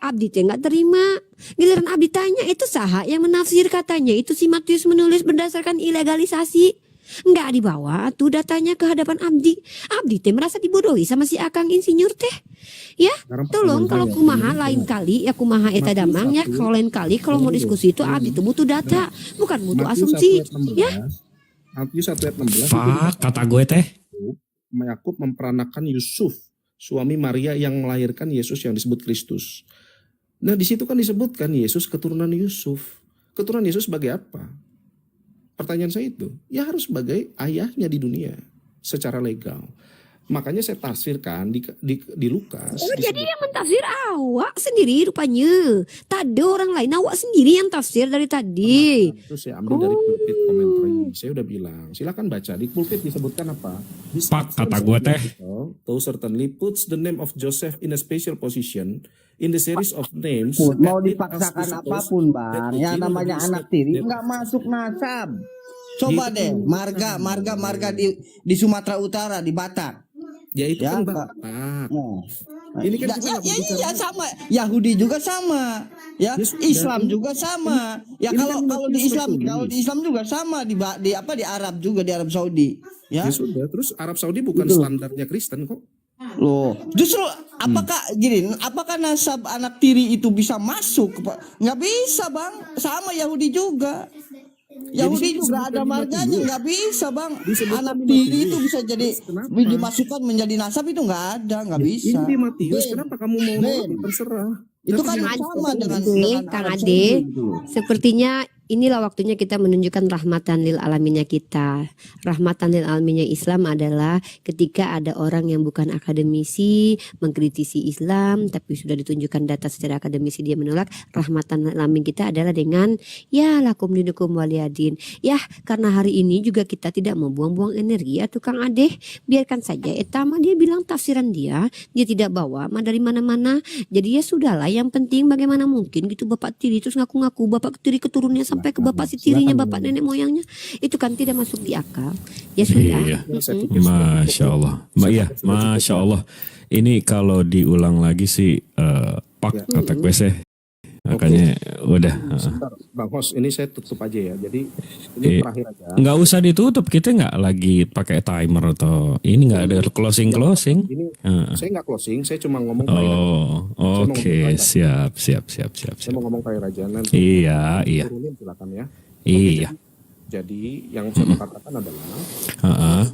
Abdi teh nggak terima. Giliran abdi tanya itu saha yang menafsir, katanya itu si Matius menulis berdasarkan ilegalisasi. Nggak dibawa tuh datanya ke hadapan abdi. Abdi teh merasa dibodohi sama si akang insinyur teh. Ya, Sekarang tolong kalau kumaha lain kali ya kumaha eta Matius damang ya 1. kalau lain kali kalau mau diskusi itu abdi tuh butuh data, bukan butuh Matius 1 asumsi. ayat 16. Ya, Matius 1 ayat 16. Fuck, kata gue teh. Yakub memperanakan Yusuf, suami Maria yang melahirkan Yesus yang disebut Kristus. Nah, di situ kan disebutkan Yesus keturunan Yusuf. Keturunan Yesus sebagai apa? Pertanyaan saya itu, ya harus sebagai ayahnya di dunia secara legal. Makanya saya tafsirkan di Lukas. oh jadi yang mentafsir awak sendiri rupanya. Tadi orang lain, awak sendiri yang tafsir dari tadi. Itu saya ambil dari pulpit commentary. Saya udah bilang, silakan baca di pulpit disebutkan apa? Pak, kata gua teh. To certainly puts the name of Joseph in a special position in the series of names. Mau that it dipaksakan has apapun, that Bang. it Yang is namanya that anak tiri that- nggak masuk nasab. Coba Itu deh, kan marga di Sumatera Utara, di Batak. Ya itu Ya, kan Pak. Bapak. Nah. Ini kan Ya, kita ya, nggak ya, berbicara- ya sama. Yahudi juga sama. Ya, Ya sudah. Islam juga sama. Ya Ini kalau kan kalau di Matius Islam tertulis. juga sama di apa di Arab juga, di Arab Saudi. Ya. Ya sudah, terus Arab Saudi bukan Betul. standarnya Kristen kok. Loh, justru apakah nasab anak tiri itu bisa masuk? Nggak bisa, Bang. Sama Yahudi juga. Yahudi di sini juga ada disebutkan di marganya, Matius. nggak bisa, Bang. Disebutkan Anak di tiri Matius. itu bisa jadi Terus kenapa? dimasukkan menjadi nasab itu nggak ada, nggak bisa. Ini di Matius, Ben, kenapa kamu mau Ben. terserah? Itu kan Kang sama Ade, dengan Kang Arab Ade, Saudi gitu. sepertinya inilah waktunya kita menunjukkan rahmatan lil alaminnya kita. Rahmatan lil alaminnya Islam adalah ketika ada orang yang bukan akademisi mengkritisi Islam tapi sudah ditunjukkan data secara akademisi dia menolak. Rahmatan lil alamin kita adalah dengan ya lakum dinukum waliyadin. Ya karena hari ini juga kita tidak mau buang-buang energi ya Kang Ade. Biarkan saja etama dia bilang tafsiran dia tidak bawa mah dari mana-mana. Jadi ya sudahlah, yang penting bagaimana mungkin gitu bapak tiri terus ngaku-ngaku bapak tiri keturunannya sampai ke bapak si tirinya, bapak nenek moyangnya, itu kan tidak masuk di akal. Ya sudah. Iya. Masya Allah. Iya, Masya Allah. Ini kalau diulang lagi sih pak kata gue sih. Makanya udah. Sebentar, Bang Hos, ini saya tutup aja ya. Jadi ini Iya. terakhir aja. Nggak usah ditutup, kita nggak lagi pakai timer atau ini nggak ada closing. Ini saya nggak closing, saya cuma ngomong terakhir aja. Oh, oke, siap. Saya mau ngomong terakhir aja. Nanti Iya. turunin silakan ya. Iya. Jadi yang saya mau katakan adalah Heeh.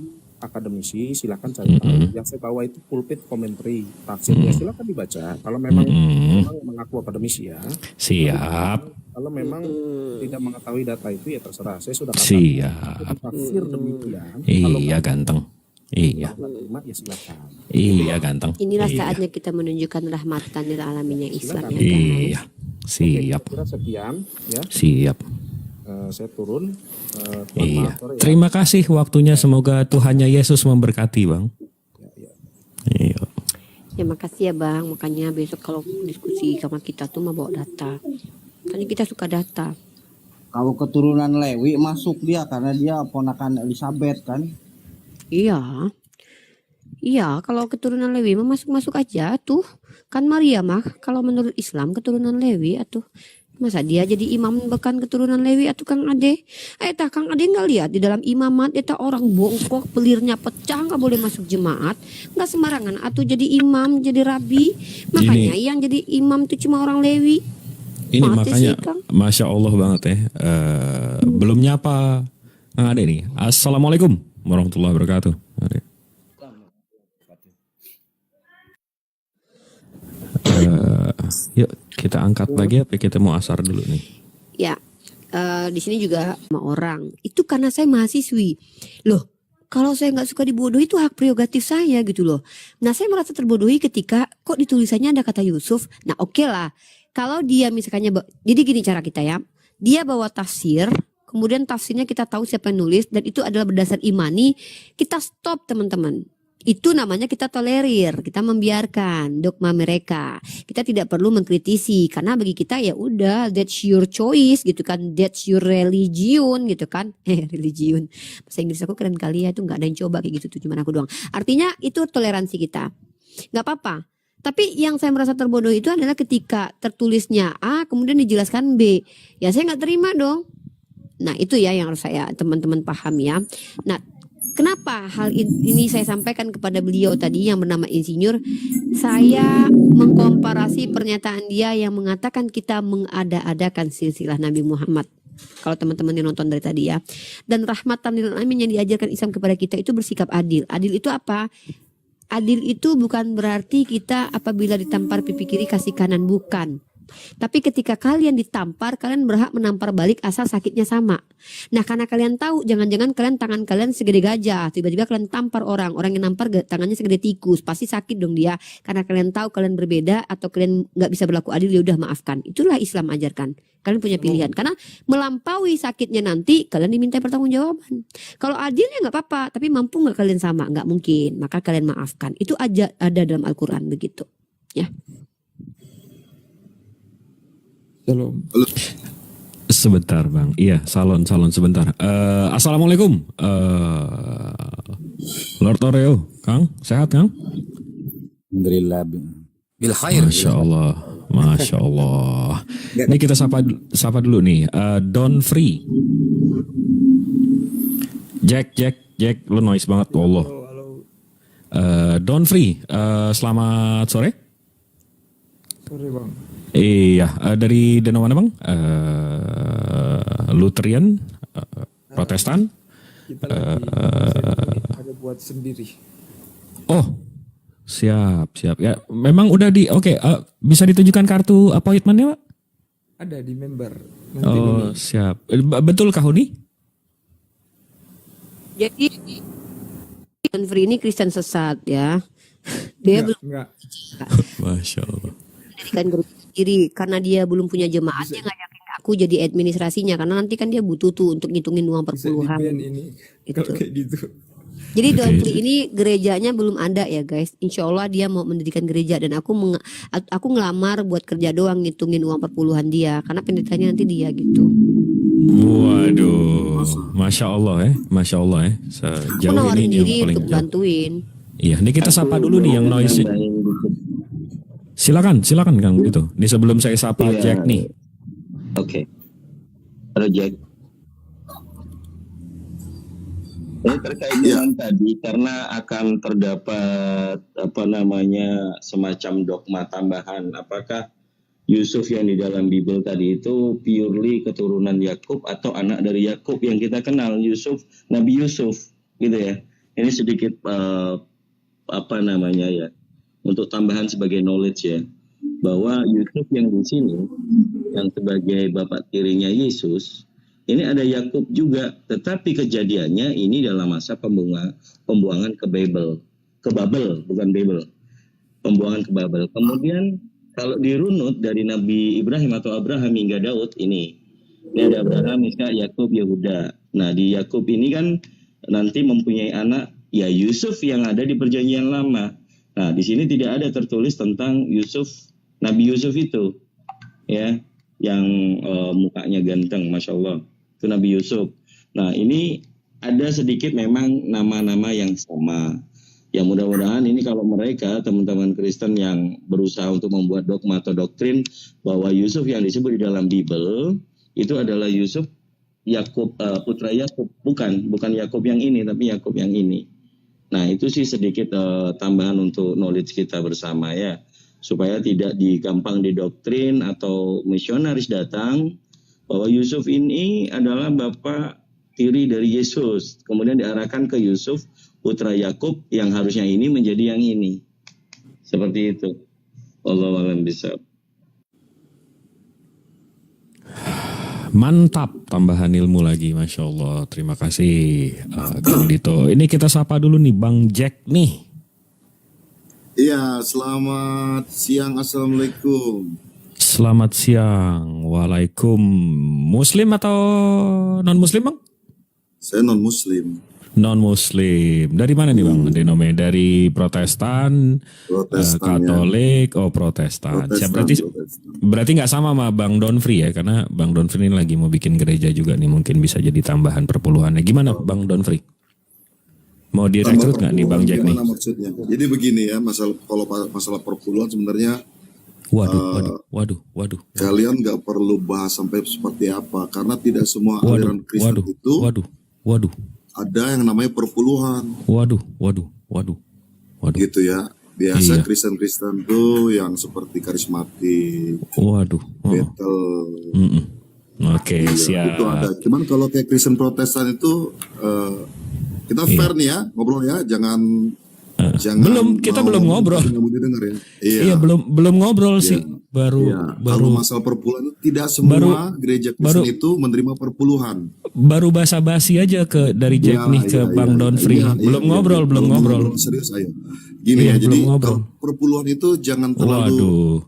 akademisi silakan cari tahu. Yang saya bawa itu pulpit commentary tafsirnya silakan dibaca. Kalau memang mengaku akademisi ya. Siap. Kalau memang tidak mengetahui data itu ya terserah. Saya sudah katakan Siap. tafsir demikian. Iya ganteng. Iya. Kalau terima ya silakan. Iya ganteng. Inilah Iya. saatnya kita menunjukkan rahmatan lil alaminnya Islam ya Iya. Siap. Kira sekian ya. Siap. Saya turun. Iya. Maaf, sore ya. Terima kasih waktunya. Semoga Tuhannya Yesus memberkati, Bang. Iya. Ya makasih ya Bang. Makanya besok kalau diskusi sama kita tuh mau bawa data. Karena kita suka data. Kalau keturunan Lewi masuk dia karena dia ponakan Elizabeth kan. Iya. Iya, kalau keturunan Lewi mah masuk-masuk aja tuh. Kan Maria mah kalau menurut Islam keturunan Lewi atuh. Masa dia jadi imam bukan keturunan Lewi atuh Kang Ade? Tah Kang Ade nggak lihat di dalam imamat eta orang bongkok pelirnya pecah nggak boleh masuk jemaat, nggak sembarangan atuh jadi imam jadi rabi. Makanya yang jadi imam itu cuma orang Lewi. Ini Mati makanya sih, Kang. Masya Allah banget ya. Belum nyapa Kang Ade nih. Assalamualaikum warahmatullahi wabarakatuh. Ade. Yuk kita angkat lagi apa kita mau asar dulu nih? Ya, di sini juga sama orang. Itu karena saya mahasiswi. Loh, kalau saya nggak suka dibodohi itu hak prerogatif saya gitu loh. Nah, saya merasa terbodohi ketika kok di tulisannya ada kata Yusuf. Nah, oke lah. Kalau dia misalkannya, jadi gini cara kita ya. Dia bawa tafsir, kemudian tafsirnya kita tahu siapa yang nulis dan itu adalah berdasar imani. Kita stop teman-teman. Itu namanya kita tolerir, kita membiarkan dogma mereka. Kita tidak perlu mengkritisi karena bagi kita ya udah that's your choice gitu kan, that's your religion gitu kan. Religion. Bahasa Inggris aku keren kali ya, itu nggak ada yang coba kayak gitu tuh, cuman aku doang. Artinya itu toleransi kita. Nggak apa-apa. Tapi yang saya merasa terbodoh itu adalah ketika tertulisnya A kemudian dijelaskan B. Ya saya nggak terima dong. Nah itu ya yang harus saya teman-teman paham ya. Nah kenapa hal ini saya sampaikan kepada beliau tadi yang bernama Insinyur? Saya mengkomparasi pernyataan dia yang mengatakan kita mengada-adakan silsilah Nabi Muhammad. Kalau teman-teman yang nonton dari tadi ya. Dan rahmatan lil alamin yang diajarkan Islam kepada kita itu bersikap adil. Adil itu apa? Adil itu bukan berarti kita apabila ditampar pipi kiri kasih kanan, bukan. Tapi ketika kalian ditampar, kalian berhak menampar balik asal sakitnya sama. Nah karena kalian tahu, jangan-jangan kalian tangan kalian segede gajah, tiba-tiba kalian tampar orang yang nampar tangannya segede tikus, pasti sakit dong dia. Karena kalian tahu kalian berbeda atau kalian nggak bisa berlaku adil, ya udah maafkan. Itulah Islam ajarkan. Kalian punya pilihan. Karena melampaui sakitnya nanti kalian diminta pertanggungjawaban. Kalau adilnya nggak apa-apa, tapi mampu nggak kalian sama? Nggak mungkin. Maka kalian maafkan. Itu aja ada dalam Al-Quran begitu. Ya. Sebentar Bang. Iya, salon sebentar. Assalamualaikum. Lord Oreo, Kang, sehat Kang? Alhamdulillah bil khair. Masya Allah, Masya Allah. Ini kita sapa dulu nih. Don Free. Jack, lu noise banget, Allah. Don Free, selamat sore. Sore Bang. Iya, dari Danau mana Bang? Lutheran, Protestan? Kita lagi ada buat sendiri. Oh, siap. Ya, memang udah oke, bisa ditunjukkan kartu appointment-nya, Pak? Ada di member. Oh, siap. Betul Kak Huni? Jadi Don Free ini Kristen sesat ya. Dia belum Enggak. Masya Allah. mendirikan gereja sendiri karena dia belum punya jemaat, dia ngajakin aku jadi administrasinya karena nanti kan dia butuh tuh untuk ngitungin uang Bisa perpuluhan. di-ban ini. Gitu. Kalau kayak gitu. Jadi Don Free ini gerejanya belum ada ya guys. Insya Allah dia mau mendirikan gereja dan aku ngelamar buat kerja doang ngitungin uang perpuluhan dia karena pendetanya nanti dia gitu. Waduh, Masya Allah Masya Allah Aku Sejauh nawarin ini yang diri paling untuk bantuin. Iya, ini kita sapa dulu nih yang noise. Silakan Kang gitu. Ini sebelum saya sapa Iya. Jack nih. Oke. Halo Jack. Ini terkait dengan tadi karena akan terdapat semacam dogma tambahan. Apakah Yusuf yang di dalam Bible tadi itu purely keturunan Yakub atau anak dari Yakub yang kita kenal Nabi Yusuf gitu ya. Ini sedikit untuk tambahan sebagai knowledge ya, bahwa Yusuf yang di sini yang sebagai bapak tirinya Yesus ini ada Yakub juga, tetapi kejadiannya ini dalam masa pembuangan ke Babel, bukan Babel, pembuangan ke Babel. Kemudian kalau dirunut dari Nabi Ibrahim atau Abraham hingga Daud ini ada Abraham, Ishak, Yakub, Yehuda. Nah di Yakub ini kan nanti mempunyai anak ya Yusuf yang ada di Perjanjian Lama. Nah di sini tidak ada tertulis tentang Yusuf, Nabi Yusuf itu ya, yang mukanya ganteng, masya Allah, itu Nabi Yusuf. Nah ini ada sedikit memang nama-nama yang sama. Ya mudah-mudahan ini kalau mereka teman-teman Kristen yang berusaha untuk membuat dogma atau doktrin bahwa Yusuf yang disebut di dalam Bible itu adalah Yusuf Yakub, putra Yakub, bukan Yakub yang ini tapi Yakub yang ini. Nah itu sih sedikit tambahan untuk knowledge kita bersama ya, supaya tidak gampang didoktrin atau misionaris datang bahwa Yusuf ini adalah bapak tiri dari Yesus, kemudian diarahkan ke Yusuf putra Yakub yang harusnya ini menjadi yang ini. Seperti itu. Wallahu a'lam bishawab. Mantap, tambahan ilmu lagi, Masya Allah. Terima kasih Kang Dito. Ini kita sapa dulu nih Bang Jack nih. Iya, selamat siang. Assalamualaikum. Selamat siang. Waalaikum. Muslim atau non Muslim Bang? Saya non Muslim. Non Muslim. Dari mana nih Bang? Dari Protestan, Protestan, Katolik, Protestan. Berarti nggak sama sama Bang Don Free ya, karena Bang Don Free ini lagi mau bikin gereja juga nih, mungkin bisa jadi tambahan perpuluhannya. Gimana Bang Don Free? Mau direkrut nggak nih Bang Jack nih? Gimana maksudnya? Jadi begini ya, masalah perpuluhan sebenarnya Waduh. kalian nggak perlu bahas sampai seperti apa, karena tidak semua aliran Kristen itu Waduh. ada yang namanya perpuluhan. Waduh. Gitu ya. Biasa Iya. Kristen tuh yang seperti karismatik, Waduh. Betel. Oke, siap. Itu ada. Cuman kalau kayak Kristen Protestan itu kita fair nih ya, ngobrol ya, jangan Kita belum ngobrol. Nggak mau didengar ya. Iya, belum ngobrol sih. Baru Kalau masalah perpuluhan itu tidak semua gereja Kristen itu menerima perpuluhan. Baru basa-basi aja dari Jack nih ke Bang Don Free. Belum ngobrol. Serius ayo. Gini ya, jadi kalau perpuluhan itu jangan terlalu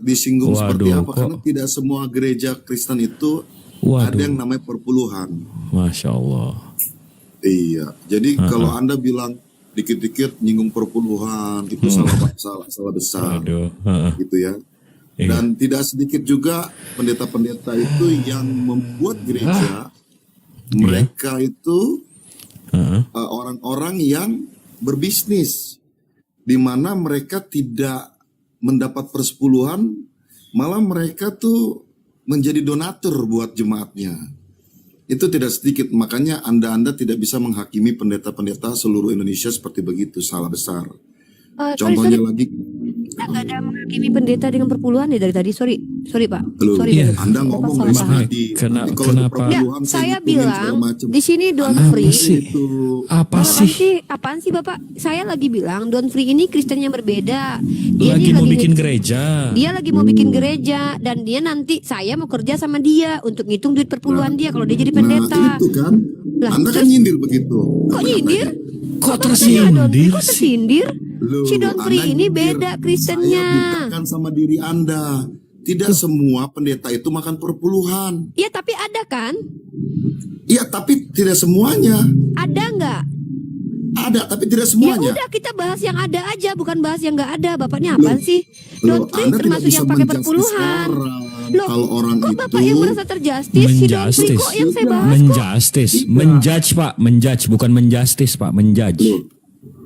disinggung seperti apa, karena tidak semua gereja Kristen itu ada yang namanya perpuluhan. Masya Allah. Iya, jadi kalau Anda bilang dikit-dikit nyinggung perpuluhan itu salah besar. Gitu ya. Dan tidak sedikit juga pendeta-pendeta itu yang membuat gereja mereka itu orang-orang yang berbisnis, di mana mereka tidak mendapat persepuluhan, malah mereka tuh menjadi donatur buat jemaatnya. Itu tidak sedikit, makanya Anda tidak bisa menghakimi pendeta-pendeta seluruh Indonesia seperti begitu, salah besar. Contohnya lagi, Nggak ada menghakimi pendeta dengan perpuluhan ya dari tadi, sorry. Sorry Pak. Loh, Sorry. Iya. Bapak. Anda ngomong Bapak dari salah. tadi. Kena- Nanti kalau kenapa? ada Enggak, perpuluhan, saya hitungin segala bilang macam. di sini don't Anda free. sih? itu Apa Apaan sih? sih? Apaan sih Bapak? Saya lagi bilang Don Free ini Kristen yang berbeda. Dia Lagi nih mau lagi bikin gereja. Dia lagi mau bikin gereja dan dia nanti saya mau kerja sama dia untuk ngitung duit perpuluhan dia kalau dia jadi pendeta. Nah, itu kan. Lah, Anda kan terus- nyindir begitu. Kok nyindir? Kok Katanya Don Free tersindir kok sih? tersindir? Loh, Si Don Free Anda ini nyindir. beda Kristennya. Saya bukakan sama diri Anda. Tidak semua pendeta itu makan perpuluhan. Ya tapi ada kan? Iya, tapi tidak semuanya. Ada nggak? Ada, tapi tidak Ya semuanya. udah kita bahas yang ada aja, bukan bahas yang nggak ada. Bapaknya apa sih? Don Loh, Free Anda tidak termasuk bisa yang pakai menjustis perpuluhan. orang. Loh, Kalau orang kok itu bapak yang merasa terjustis? Si Don Free Menjustis. kok yang saya bahas kok? Menjustis, menjudge Pak, menjudge bukan menjustis Pak, menjudge.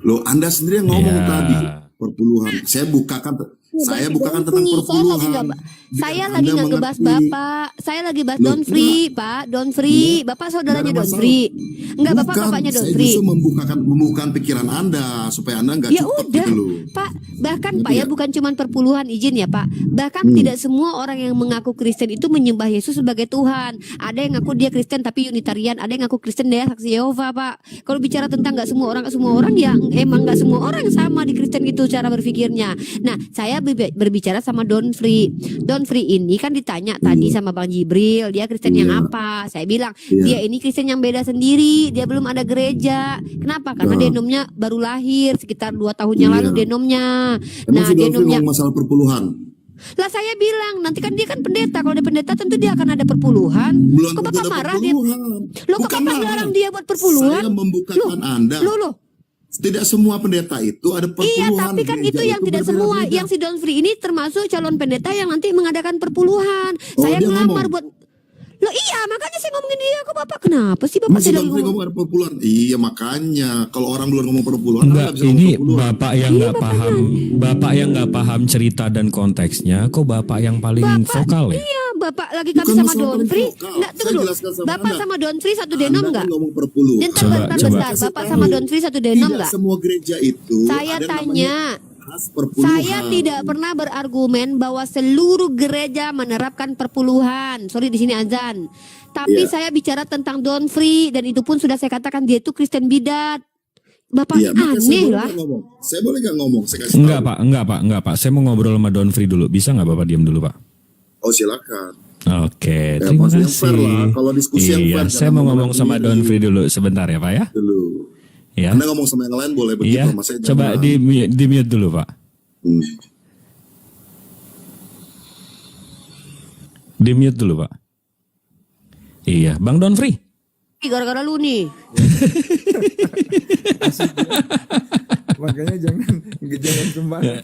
Loh, Anda sendiri yang ngomong Iya. tadi perpuluhan. Saya bukakan tentang perpuluhan. Saya Biar lagi Anda nggak ngebahas mengerti. bapak. Saya lagi bahas Loh, Don Free, Pak. Don Free. Bapak saudaranya Nggak ada Don masalah. Free. Enggak, bapak Bukan, bapaknya Don saya Free. justru membukakan pikiran Anda supaya Anda nggak Ya cukup udah, gitu loh. Pak. Bahkan Ngerti Pak ya nggak? bukan cuma perpuluhan, izin ya Pak. Bahkan tidak semua orang yang mengaku Kristen itu menyembah Yesus sebagai Tuhan. Ada yang ngaku dia Kristen tapi Unitarian. Ada yang ngaku Kristen dia saksi Yehova, Pak. Kalau bicara tentang nggak semua orang ya emang nggak semua orang sama di Kristen itu cara berpikirnya. Nah, saya berbicara sama Don Free. Don Free ini kan ditanya tadi sama Bang Jibril, dia Kristen yang Iya. apa? Saya bilang Iya. dia ini Kristen yang beda sendiri. Dia belum ada gereja. Kenapa? Karena Nah. denomnya baru lahir sekitar 2 tahun yang Iya. lalu denomnya. Emang Nah, si Don Free denomnya ngomong masalah perpuluhan? lah saya bilang nanti kan dia kan pendeta. Kalau dia pendeta tentu dia akan ada perpuluhan. Belum Kok tentu bapak ada marah dia? perpuluhan. Loh kok Bukan bapak marah. larang dia buat perpuluhan? Saya membukakan Anda. Loh. Tidak semua pendeta itu ada perpuluhan. Iya, tapi kan Gereja itu yang tidak berbeda-beda. semua. Yang si Don Free ini termasuk calon pendeta yang nanti mengadakan perpuluhan. Oh, Saya dia ngelamar ngomong? buat. Loh iya, makanya saya ngomongin dia. Kok bapak kenapa sih bapak Masih tidak Don Free ngomong? ngomong ada perpuluhan. Iya, makanya kalau orang belum ngomong perpuluhan, Anda Enggak, nggak bisa ngomong ini perpuluhan. bapak yang nggak paham, bapak yang nggak paham cerita dan konteksnya. Kok bapak yang paling vokal ya? Iya, bapak lagi Bukan kami sama masalah Don Free. vokal. Enggak, Saya tunggu dulu. jelaskan sama Bapak Anda. sama Don Free satu Anda denom kan enggak? ngomong perpuluhan. Bentar, Coba, bentar, coba. bentar. Bapak sama Don Free satu denom Tidak enggak? semua gereja itu Saya ada tanya. namanya khas perpuluhan. Saya tidak pernah berargumen bahwa seluruh gereja menerapkan perpuluhan. Sorry di sini azan. Tapi Iya. saya bicara tentang Don Free dan itu pun sudah saya katakan dia itu Kristen bidat. Bapak Iya, makanya saya aneh boleh lah. nggak ngomong. Saya boleh nggak ngomong? Saya kasih Enggak tahu. Pak, enggak Pak. Saya mau ngobrol sama Don Free dulu. Bisa nggak Bapak diam dulu Pak? Oh, silakan. Oke, Ya, terima pasti yang fair kasih. lah. Kalau diskusi yang Iya, fair, saya jangan mau ngomong ngomong sama sendiri. Don Free dulu sebentar ya Pak ya. Dulu. Ya. Anda ngomong sama yang lain boleh begitu, Iya. Mas. Saya Coba jangan. di mute dulu Pak. Di mute dulu Pak. Iya, Bang Don Free. Gara-gara lu nih. Makanya jangan sembarang.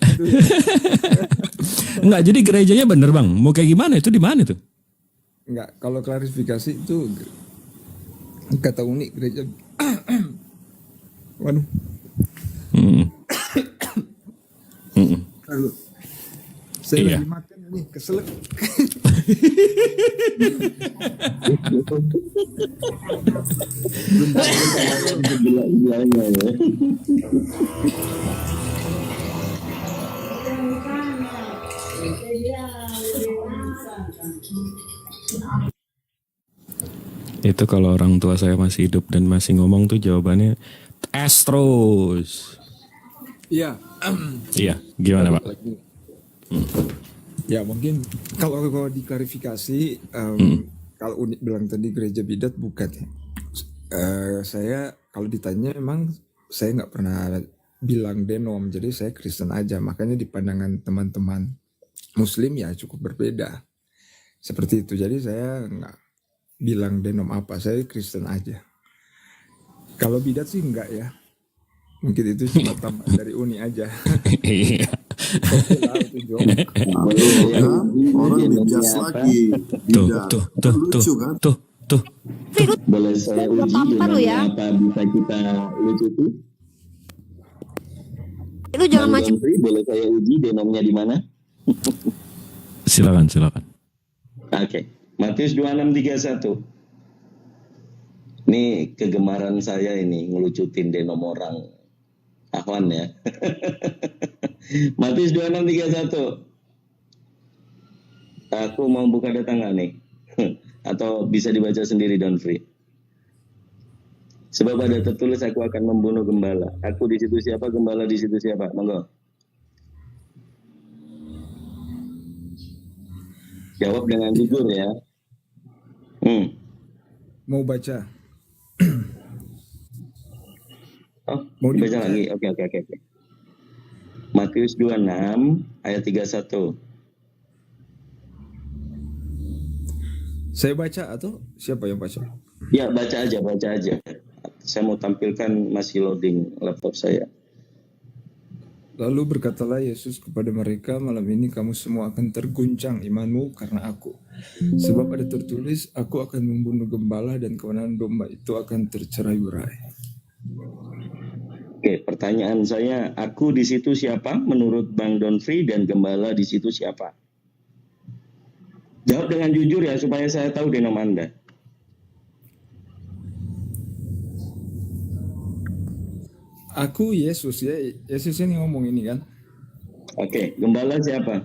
Enggak, jadi gerejanya bener Bang. Mau kayak gimana itu di mana itu? Enggak, kalau klarifikasi itu kata unik gereja. Waduh. Aduh. Saya Iya. lagi makan nih, keselak. Itu kalau orang tua saya masih hidup dan masih ngomong tuh jawabannya Astros. Iya. Iya, gimana Pak? Ya mungkin kalau diklarifikasi, kalau unik bilang tadi gereja bidat bukan ya. Saya kalau ditanya emang saya nggak pernah bilang denom, jadi saya Kristen aja. Makanya di pandangan teman-teman Muslim ya cukup berbeda. Seperti itu. Jadi saya nggak bilang denom apa, saya Kristen aja. Kalau bidat sih enggak ya. Mungkin itu cuma tambah dari uni aja. Iya. Oke lah, itu Jom. Orang dijudge lagi. Tuh, Tidak. tuh, Lucu kan? tuh. Boleh saya Gua uji tampar lu ya. denomnya apa bisa kita lucuti? Lu jangan Bang macam Don Free, boleh saya uji denomnya di mana? Silakan. Oke. Matius 26:31. Ini kegemaran saya ini ngelucutin denom orang. Ahwan ya. Matius 26:31. Aku mau buka data nggak nih? Atau bisa dibaca sendiri Don Free? Sebab ada tertulis aku akan membunuh gembala. Aku di situ siapa, gembala di situ siapa? Monggo. Jawab dengan jujur ya. Mau baca? Oh, Mau baca dibaca? lagi. Oke. Matius 26 ayat 31. Saya baca atau siapa yang baca? Ya, baca aja. Saya mau tampilkan, masih loading laptop saya. Lalu berkatalah Yesus kepada mereka, malam ini kamu semua akan terguncang imanmu karena aku. Sebab ada tertulis, aku akan membunuh gembala dan kawanan domba itu akan tercerai-berai. Oke, pertanyaan saya, aku di situ siapa menurut Bang Don Free dan gembala di situ siapa? Jawab dengan jujur ya supaya saya tahu denom Anda. Aku Yesus ya, Yesus ini ngomong ini kan. Oke, gembala siapa?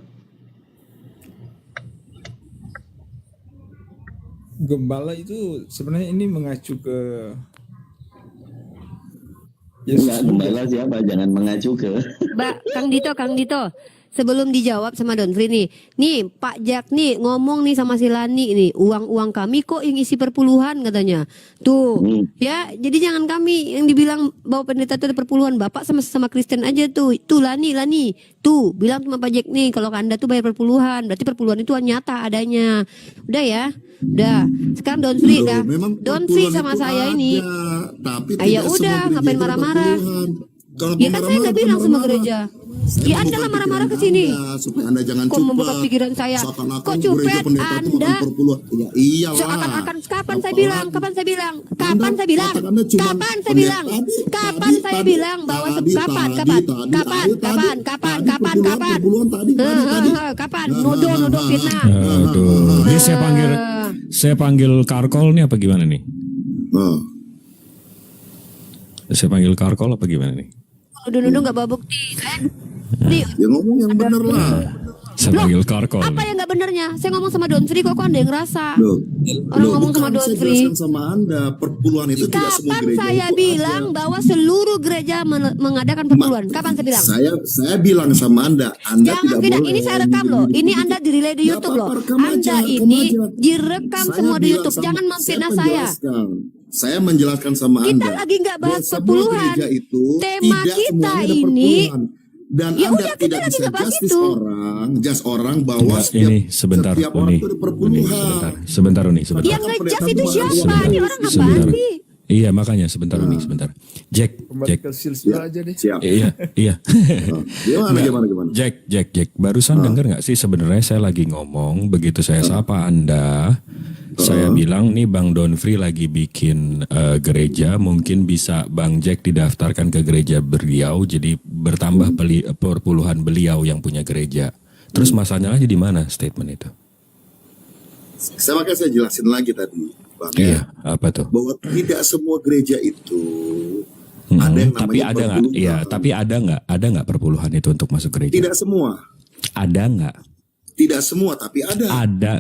Gembala itu sebenarnya ini mengacu ke Enggak, gembala siapa? Jangan mengacu ke. Kang Dito. Sebelum dijawab sama Don Free nih Pak Jack nih ngomong nih sama si Lani nih, uang kami kok yang isi perpuluhan katanya. Tuh, ya, jadi jangan kami yang dibilang bahwa pendeta itu ada perpuluhan. Bapak sama Kristen aja tuh. Tuh Lani, tuh bilang sama Pak Jack nih kalau Anda tuh bayar perpuluhan, berarti perpuluhan itu nyata adanya. Udah ya. Udah. Sekarang Don Free dah. Don Free sama saya ini. Tapi Ya udah, ngapain marah-marah? Ya kan saya nggak bilang sama gereja. Ya Anda lah marah-marah ke sini. Supaya Anda jangan Kok membuka pikiran saya? Kok cupet Anda? Ya iyalah. Seakan-akan kapan saya bilang bahwa kapan nuduh fitnah. Aduh, ini saya panggil Karkol nih apa gimana nih? Saya panggil Karkol apa gimana nih? Nuduh nggak bawa bukti. Nih, Ya ngomong yang bener lah. Saya panggil Karkol. apa yang nggak benernya? Saya ngomong sama Don Free kok Anda yang ngerasa? Loh, ngomong sama bukan, Don saya Free. jelaskan sama Anda, perpuluhan itu tidak semua Kapan gereja saya itu bilang ada. bahwa seluruh gereja mengadakan perpuluhan? Kapan saya bilang? Saya bilang sama Anda Jangan tidak tidak, boleh. ini saya rekam loh. Ini Anda di relay di YouTube loh. Anda ini direkam semua di YouTube. Jangan memfitnah saya. Saya menjelaskan sama Kita Anda. lagi nggak bahas bahwa semua perpuluhan. gereja itu Tema tidak kita semuanya ada ini. perpuluhan. Dan Ya Anda udah, kita tidak lagi bisa nggak bahas justice itu. orang bahwa Enggak, ini sebentar setiap orang Uni. itu ada perpuluhan. Sebentar Uni, sebentar. Yang ngejudge itu siapa? Sebentar. Ini orang apaan Sebentar. sih? Iya makanya sebentar Uni, sebentar. Jack. Kembali ke silsilah aja deh. Siap. Iya. Gimana? Jack. Barusan denger nggak sih sebenarnya saya lagi ngomong begitu saya sapa Anda. Saya bilang nih Bang Don Free lagi bikin gereja, mungkin bisa Bang Jack didaftarkan ke gereja beliau, jadi bertambah perpuluhan beliau yang punya gereja. Terus masalahnya di mana statement itu? Makanya saya jelasin lagi tadi, Bang. Iya, apa tuh? Bahwa tidak semua gereja itu ada yang tapi namanya ada nggak? perpuluhan. Iya, tapi ada nggak perpuluhan itu untuk masuk gereja? Tidak semua. Ada nggak? Tidak semua, tapi ada. Ada.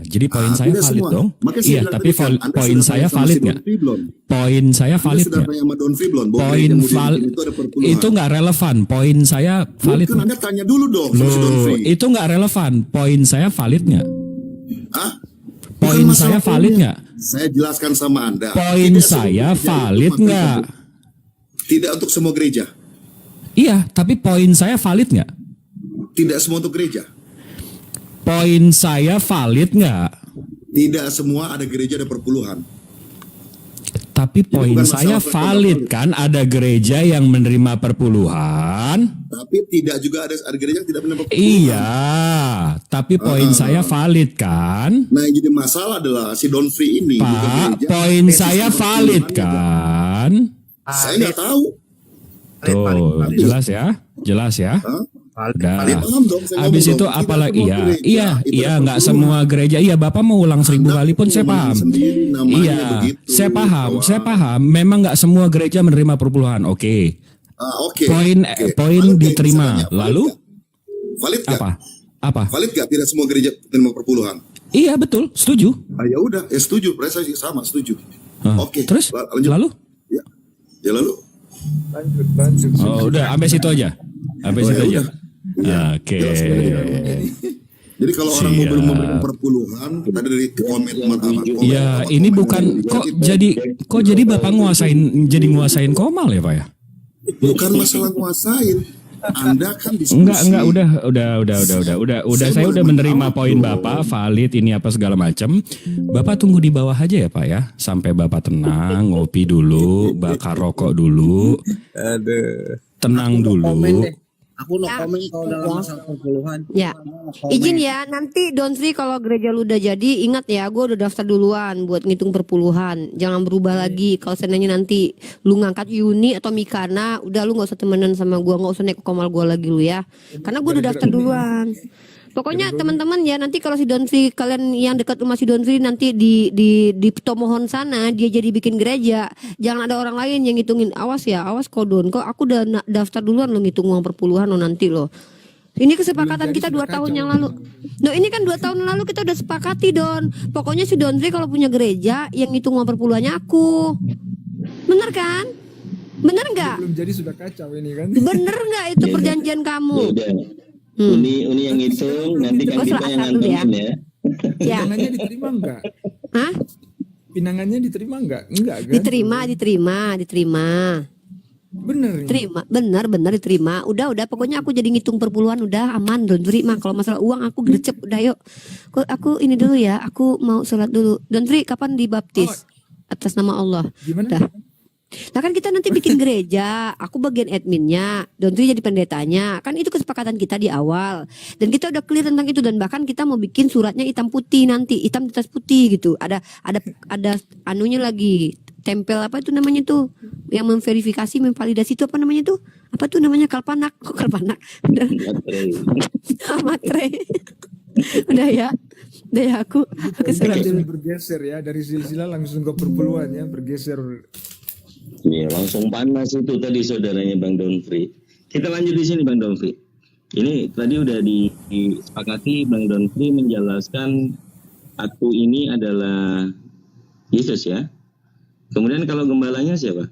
Jadi poin saya tidak valid semua. dong. Makanya saya Iya, bilang tapi tadi kan, Anda poin sudah saya tanya sama valid si nggak? Don Free belum? Poin saya Anda valid sudah nggak? tanya sama Don Free belum? Bahwa Poin gereja Muda valid itu ada perpuluhan. itu nggak relevan. Poin saya valid. Bukan, Anda tanya dulu dong sama si Don Loh, Free. itu nggak relevan. Poin saya valid nggak? Hah? Poin Bukan masalah saya valid poinnya. nggak? Saya jelaskan sama Anda. Poin Tidak semua saya gereja itu valid pakai nggak? Tidak untuk semua gereja. Iya, tapi poin saya valid nggak? Tidak semua untuk gereja. Poin saya valid nggak? Tidak semua ada gereja ada perpuluhan. Tapi poin bukan saya masalah valid kan, ada gereja yang menerima perpuluhan. Tapi tidak juga ada gereja yang tidak benar perpuluhan. Iya, tapi poin saya valid kan? Nah yang jadi masalah adalah si Don Free ini. bukan Pak, gereja, poin tesis saya perpuluhan valid aja. kan? Saya nggak tahu. Tuh, jelas ya? Hah? Udah. Kalian paham dong, saya Habis ngomong itu dong, tidak apalagi semua iya, gereja itu ada nggak perpuluhan. semua gereja. Iya, Bapak mau ulang 1000 kali pun saya paham. Sendiri, namanya Iya, begitu, saya kawan. paham. Memang nggak semua gereja menerima perpuluhan. Oke. Oke. Poin Oke. poin Valid nggak? diterima. Saya tanya, Lalu valid nggak? apa? Apa? Valid gak tidak semua gereja menerima perpuluhan? Iya betul, setuju. Ya udah, setuju. Berarti saya sama, setuju. Oke. Terus lanjut. lalu? Ya lalu. Lanjut. Oh udah, sampai situ aja. Sampai situ aja. Oke. Jadi kalau orang mau belum memberikan perpuluhan, tadi dari komitmen Ya ini bukan kok jadi Bapak nguasain Komal ya Pak ya? bukan masalah nguasain. Anda kan diskusi. Enggak, udah. Saya udah menerima poin Bapak, valid ini apa segala macam. Bapak tunggu di bawah aja ya Pak ya, sampai Bapak tenang, ngopi dulu, bakar rokok dulu, tenang dulu. Aku no komen kalau dalam masalah perpuluhan. Ya, izin ya. Nanti Don Sri kalau gereja lu udah jadi, ingat ya, gue udah daftar duluan buat ngitung perpuluhan. Jangan berubah lagi. Kalau seandainya nanti lu ngangkat Yuni atau Mikana, udah lu nggak usah temenan sama gue, nggak usah naik ke Komal gue lagi lu ya. Karena gue udah daftar duluan. Pokoknya teman-teman ya, nanti kalau si Don Sri, kalian yang dekat rumah si Don Sri nanti di Tomohon sana dia jadi bikin gereja, jangan ada orang lain yang ngitungin. Awas ya, awas Don, kok aku udah daftar duluan lo ngitung uang perpuluhan lo nanti lo. Ini kesepakatan kita 2 tahun yang lalu. No, ini kan 2 tahun lalu kita udah sepakati Don. Pokoknya si Don Sri kalau punya gereja yang ngitung uang perpuluhannya aku. Bener kan? Bener nggak? Belum jadi sudah kacau ini kan. Bener nggak itu perjanjian kamu? Uni yang hitung, nanti kan kita yang ngantongin ya. Pinangannya diterima enggak? Hah? Pinangannya diterima enggak? Enggak kan? Diterima. Bener nih. Bener diterima. Udah pokoknya aku jadi ngitung perpuluhan udah aman Don Sri mah. Kalau masalah uang aku gercep udah yuk. Aku ini dulu ya, aku mau sholat dulu. Don Sri kapan dibaptis? Atas nama Allah. Gimana? Dah. Nah kan kita nanti bikin gereja, aku bagian adminnya, Don Sri jadi pendetanya. Kan itu kesepakatan kita di awal. Dan kita udah clear tentang itu, dan bahkan kita mau bikin suratnya hitam putih nanti, hitam di atas putih gitu. Ada anunya lagi, tempel apa itu namanya tuh, yang memverifikasi, memvalidasi itu apa namanya tuh? Apa tuh namanya? Kalpanak. Kok Kalpanak? Matre. Udah ya. Aku surat dulu. Bergeser ya dari silsilah langsung ke perpuluhan ya, bergeser. Iya, langsung panas itu tadi saudaranya Bang Donfri. Kita lanjut di sini Bang Donfri. Ini tadi udah disepakati, Bang Donfri menjelaskan aku ini adalah Yesus ya. Kemudian kalau gembalanya siapa?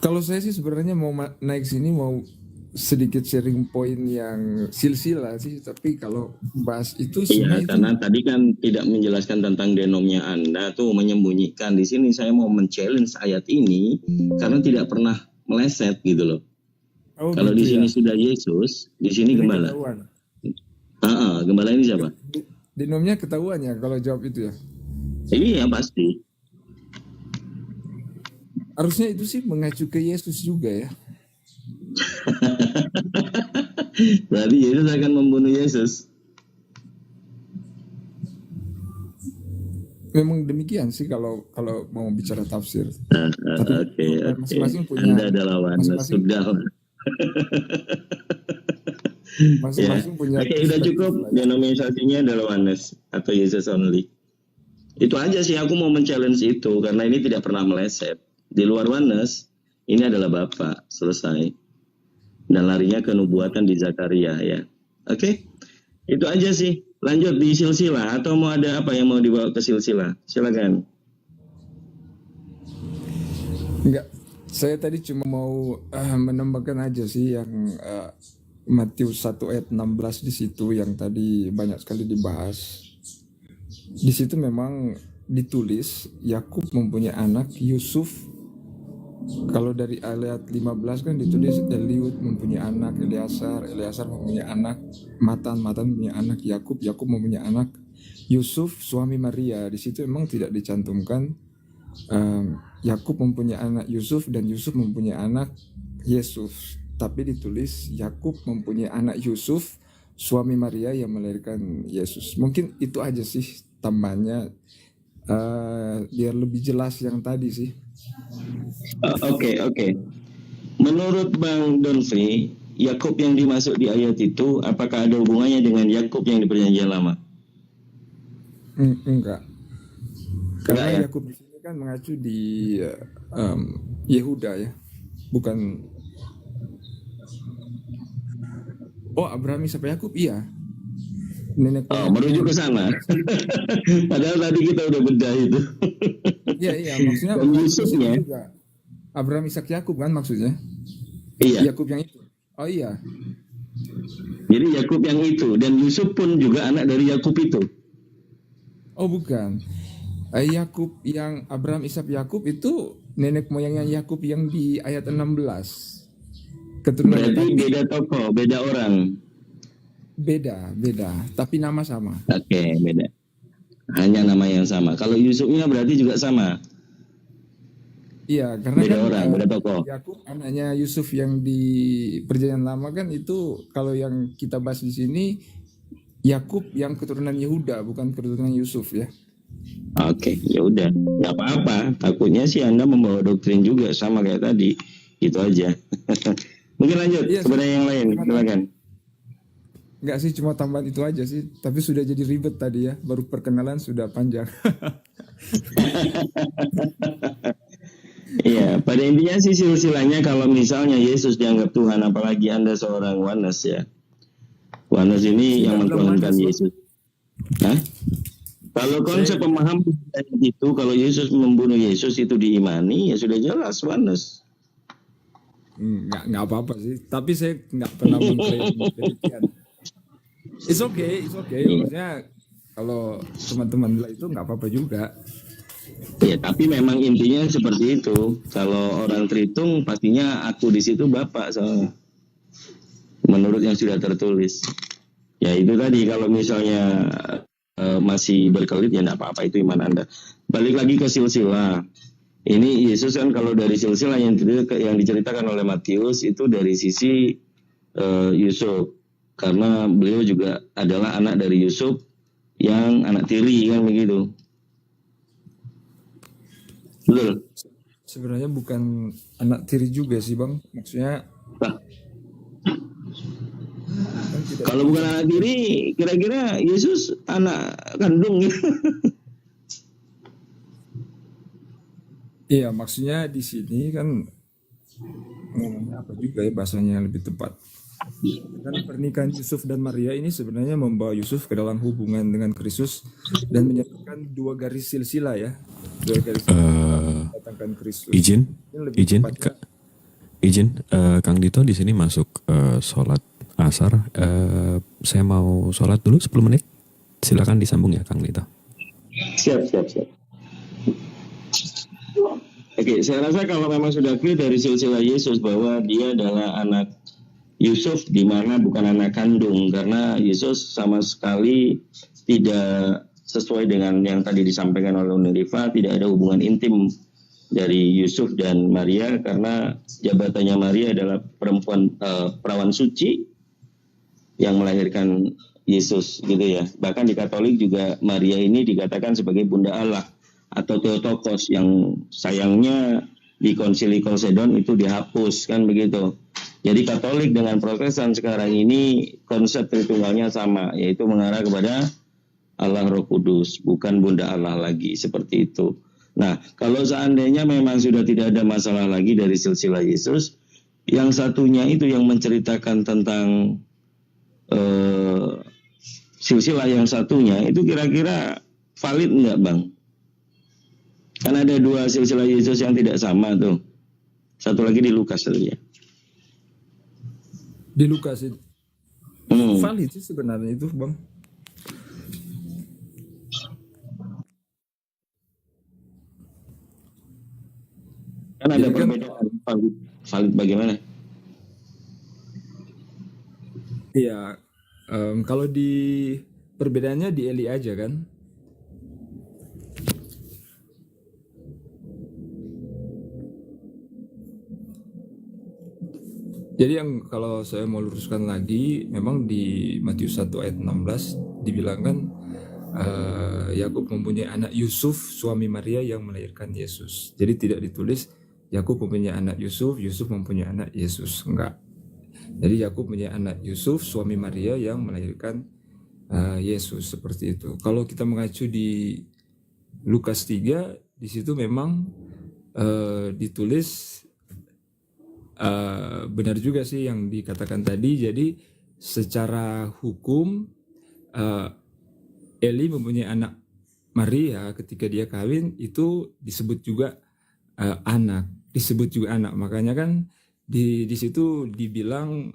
Kalau saya sih sebenarnya mau naik sini mau sedikit sharing point yang silsilah sih, tapi kalau bahas itu iya, karena tadi kan tidak menjelaskan tentang denomnya Anda tuh, menyembunyikan. Di sini saya mau men-challenge ayat ini karena tidak pernah meleset gitu loh. Kalau di sini sudah Yesus, di sini gembala. Gembala ini siapa? Denomnya ketahuan ya kalau jawab itu ya. Iya pasti. Harusnya itu sih mengacu ke Yesus juga ya. Berarti Yesus akan membunuh Yesus. Memang demikian sih kalau mau bicara tafsir. Oke. Masing-masing punya. Anda adalah Wanes, sudah. Masing-masing punya. Oke, udah cukup. Denominasinya adalah Wanes atau Yesus only. Itu aja sih, aku mau men-challenge itu karena ini tidak pernah meleset. Di luar Wanes, ini adalah Bapa, selesai. Dan larinya ke nubuatan di Zakaria ya. Oke? Itu aja sih. Lanjut di silsilah atau mau ada apa yang mau dibawa ke silsilah? Silakan. Enggak. Saya tadi cuma mau menambahkan aja sih yang Matius 1 ayat 16 di situ yang tadi banyak sekali dibahas. Di situ memang ditulis Yakub mempunyai anak Yusuf. Kalau dari ayat 15 kan ditulis Eliud mempunyai anak Eleazar mempunyai anak, Matan mempunyai anak, Yakub mempunyai anak, Yusuf suami Maria. Di situ memang tidak dicantumkan Yakub mempunyai anak Yusuf dan Yusuf mempunyai anak Yesus, tapi ditulis Yakub mempunyai anak Yusuf suami Maria yang melahirkan Yesus. Mungkin itu aja sih tambahnya biar lebih jelas yang tadi sih. Oke. Menurut Bang Donfri, Yakub yang dimaksud di ayat itu apakah ada hubungannya dengan Yakub yang di Perjanjian Lama? Enggak. Karena ya? Yakub di sini kan mengacu di Yehuda ya, bukan Oh, Abraham, Ishak, Yakub, iya. Nenek Oh, merujuk ke sana. Padahal tadi kita udah bedah itu. Iya, maksudnya Dan Yusufnya, juga. Abraham, Ishak, Yakub kan maksudnya. iya. Yakub yang itu. Oh iya. Jadi Yakub yang itu dan Yusuf pun juga anak dari Yakub itu. Oh bukan. Yakub yang Abraham, Ishak, Yakub itu nenek moyangnya Yakub yang di ayat 16. Keturunan Berarti Yakub. beda tokoh, beda orang. Beda, tapi nama sama. Oke, beda. Hanya nama yang sama. Kalau Yusufnya berarti juga sama. Iya, karena Beda kan orang, beda tokoh. Yakub anaknya Yusuf yang di Perjanjian Lama kan itu, kalau yang kita bahas di sini Yakub yang keturunan Yehuda, bukan keturunan Yusuf ya. Oke, ya udah, nggak apa-apa. Takutnya sih Anda membawa doktrin juga sama kayak tadi. Gitu aja. Mungkin lanjut Iya, kepada yang lain. Silakan. Enggak sih, cuma tambahan itu aja sih. Tapi sudah jadi ribet tadi ya. Baru perkenalan sudah panjang. Iya, pada intinya sih silsilahnya kalau misalnya Yesus dianggap Tuhan, apalagi Anda seorang Oneness ya. Oneness ini yang mentuhankan Yesus. Hah? Kalau konsep pemahaman itu, kalau Yesus membunuh Yesus itu diimani, ya sudah jelas Oneness. Nggak apa-apa sih. Tapi saya nggak pernah mengklaim demikian. It's okay. Maksudnya kalau teman-teman bilang itu nggak apa-apa juga. Ya, tapi memang intinya seperti itu. Kalau orang Tritung pastinya aku di situ Bapak soalnya. Menurut yang sudah tertulis. Ya itu tadi, kalau misalnya masih berkelit ya enggak apa-apa, itu iman Anda. Balik lagi ke silsilah. Ini Yesus kan kalau dari silsilah yang diceritakan oleh Matius itu dari sisi Yusuf. Karena beliau juga adalah anak dari Yusuf yang anak tiri kan begitu. Betul. Sebenarnya bukan anak tiri juga sih Bang. Maksudnya Nah, kalau bukan anak tiri, kira-kira Yesus anak kandung. iya, maksudnya di sini kan ngomongnya apa juga ya bahasanya yang lebih tepat. Kan pernikahan Yusuf dan Maria ini sebenarnya membawa Yusuf ke dalam hubungan dengan Kristus dan menyatukan dua garis silsilah ya. Dua garis mendatangkan Kristus. Izin, tepatnya. Kang Dito di sini masuk sholat asar. Saya mau sholat dulu 10 menit. Silakan disambung ya Kang Dito. Siap. Oke, saya rasa kalau memang sudah clear dari silsilah Yesus bahwa dia adalah anak Yusuf, di mana bukan anak kandung, karena Yesus sama sekali tidak sesuai dengan yang tadi disampaikan oleh Unirifa, tidak ada hubungan intim dari Yusuf dan Maria, karena jabatannya Maria adalah perempuan perawan suci yang melahirkan Yesus gitu ya. Bahkan di Katolik juga Maria ini dikatakan sebagai Bunda Allah atau Theotokos, yang sayangnya di Konsili Chalcedon itu dihapus kan begitu. Jadi Katolik dengan Protestan sekarang ini konsep Tritunggalnya sama, yaitu mengarah kepada Allah Roh Kudus, bukan Bunda Allah lagi, seperti itu. Nah, kalau seandainya memang sudah tidak ada masalah lagi dari silsilah Yesus, yang satunya itu yang menceritakan tentang silsilah yang satunya, itu kira-kira valid enggak Bang? Kan ada dua silsilah Yesus yang tidak sama tuh. Satu lagi di Lukas tadi ya. Di Lukas itu valid sih sebenarnya itu Bang. Kan ada Jadi kan, perbedaan valid bagaimana? iya, kalau di perbedaannya di Eli aja kan. Jadi yang kalau saya mau luruskan lagi, memang di Matius 1 ayat 16 dibilangkan Yakub mempunyai anak Yusuf, suami Maria yang melahirkan Yesus. Jadi tidak ditulis Yakub mempunyai anak Yusuf, Yusuf mempunyai anak Yesus. Enggak. Jadi Yakub mempunyai anak Yusuf, suami Maria yang melahirkan Yesus, seperti itu. Kalau kita mengacu di Lukas 3, di situ memang ditulis benar juga sih yang dikatakan tadi. Jadi secara hukum Eli mempunyai anak Maria ketika dia kawin itu disebut juga anak, makanya kan di situ dibilang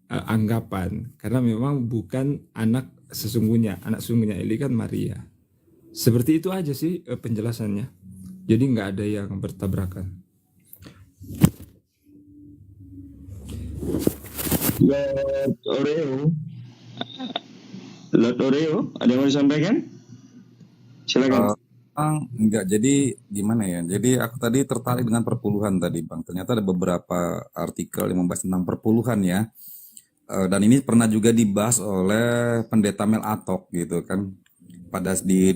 anggapan karena memang bukan anak sesungguhnya Eli kan Maria. Seperti itu aja sih penjelasannya, jadi nggak ada yang bertabrakan. Lord Oreo, ada yang mau disampaikan? Silakan. Enggak, jadi gimana ya? Jadi aku tadi tertarik dengan perpuluhan tadi, Bang. Ternyata ada beberapa artikel yang membahas tentang perpuluhan ya. Dan ini pernah juga dibahas oleh Pendeta Mel Atok gitu kan, pada di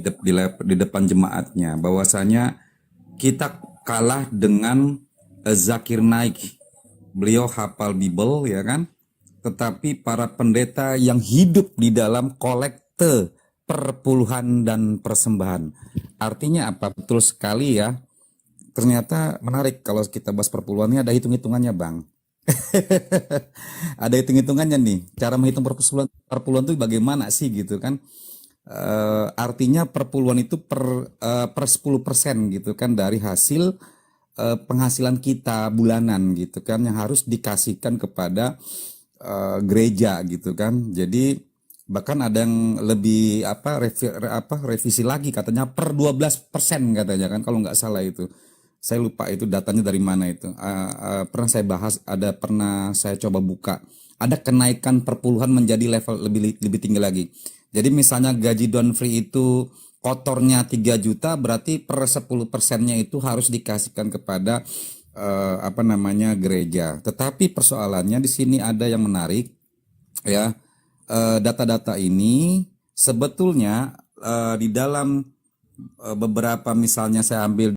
depan jemaatnya, bahwasanya kita kalah dengan Zakir Naik. Beliau hafal Bible ya kan, tetapi para pendeta yang hidup di dalam kolekte perpuluhan dan persembahan. Artinya apa? Betul sekali ya. Ternyata menarik kalau kita bahas perpuluhan ini ada hitung-hitungannya, Bang. Ada hitung-hitungannya nih. Cara menghitung perpuluhan itu bagaimana sih gitu kan? Artinya perpuluhan itu per 10% gitu kan dari hasil penghasilan kita bulanan gitu kan, yang harus dikasihkan kepada gereja gitu kan. Jadi bahkan ada yang lebih revisi lagi, katanya per 12% katanya kan, kalau nggak salah itu. Saya lupa itu datanya dari mana itu. Pernah saya bahas, pernah saya coba buka. Ada kenaikan perpuluhan menjadi level lebih tinggi lagi. Jadi misalnya gaji Don Free itu kotornya 3 juta, berarti per 10%-nya itu harus dikasihkan kepada gereja. Tetapi persoalannya di sini ada yang menarik ya. Data-data ini sebetulnya di dalam beberapa, misalnya saya ambil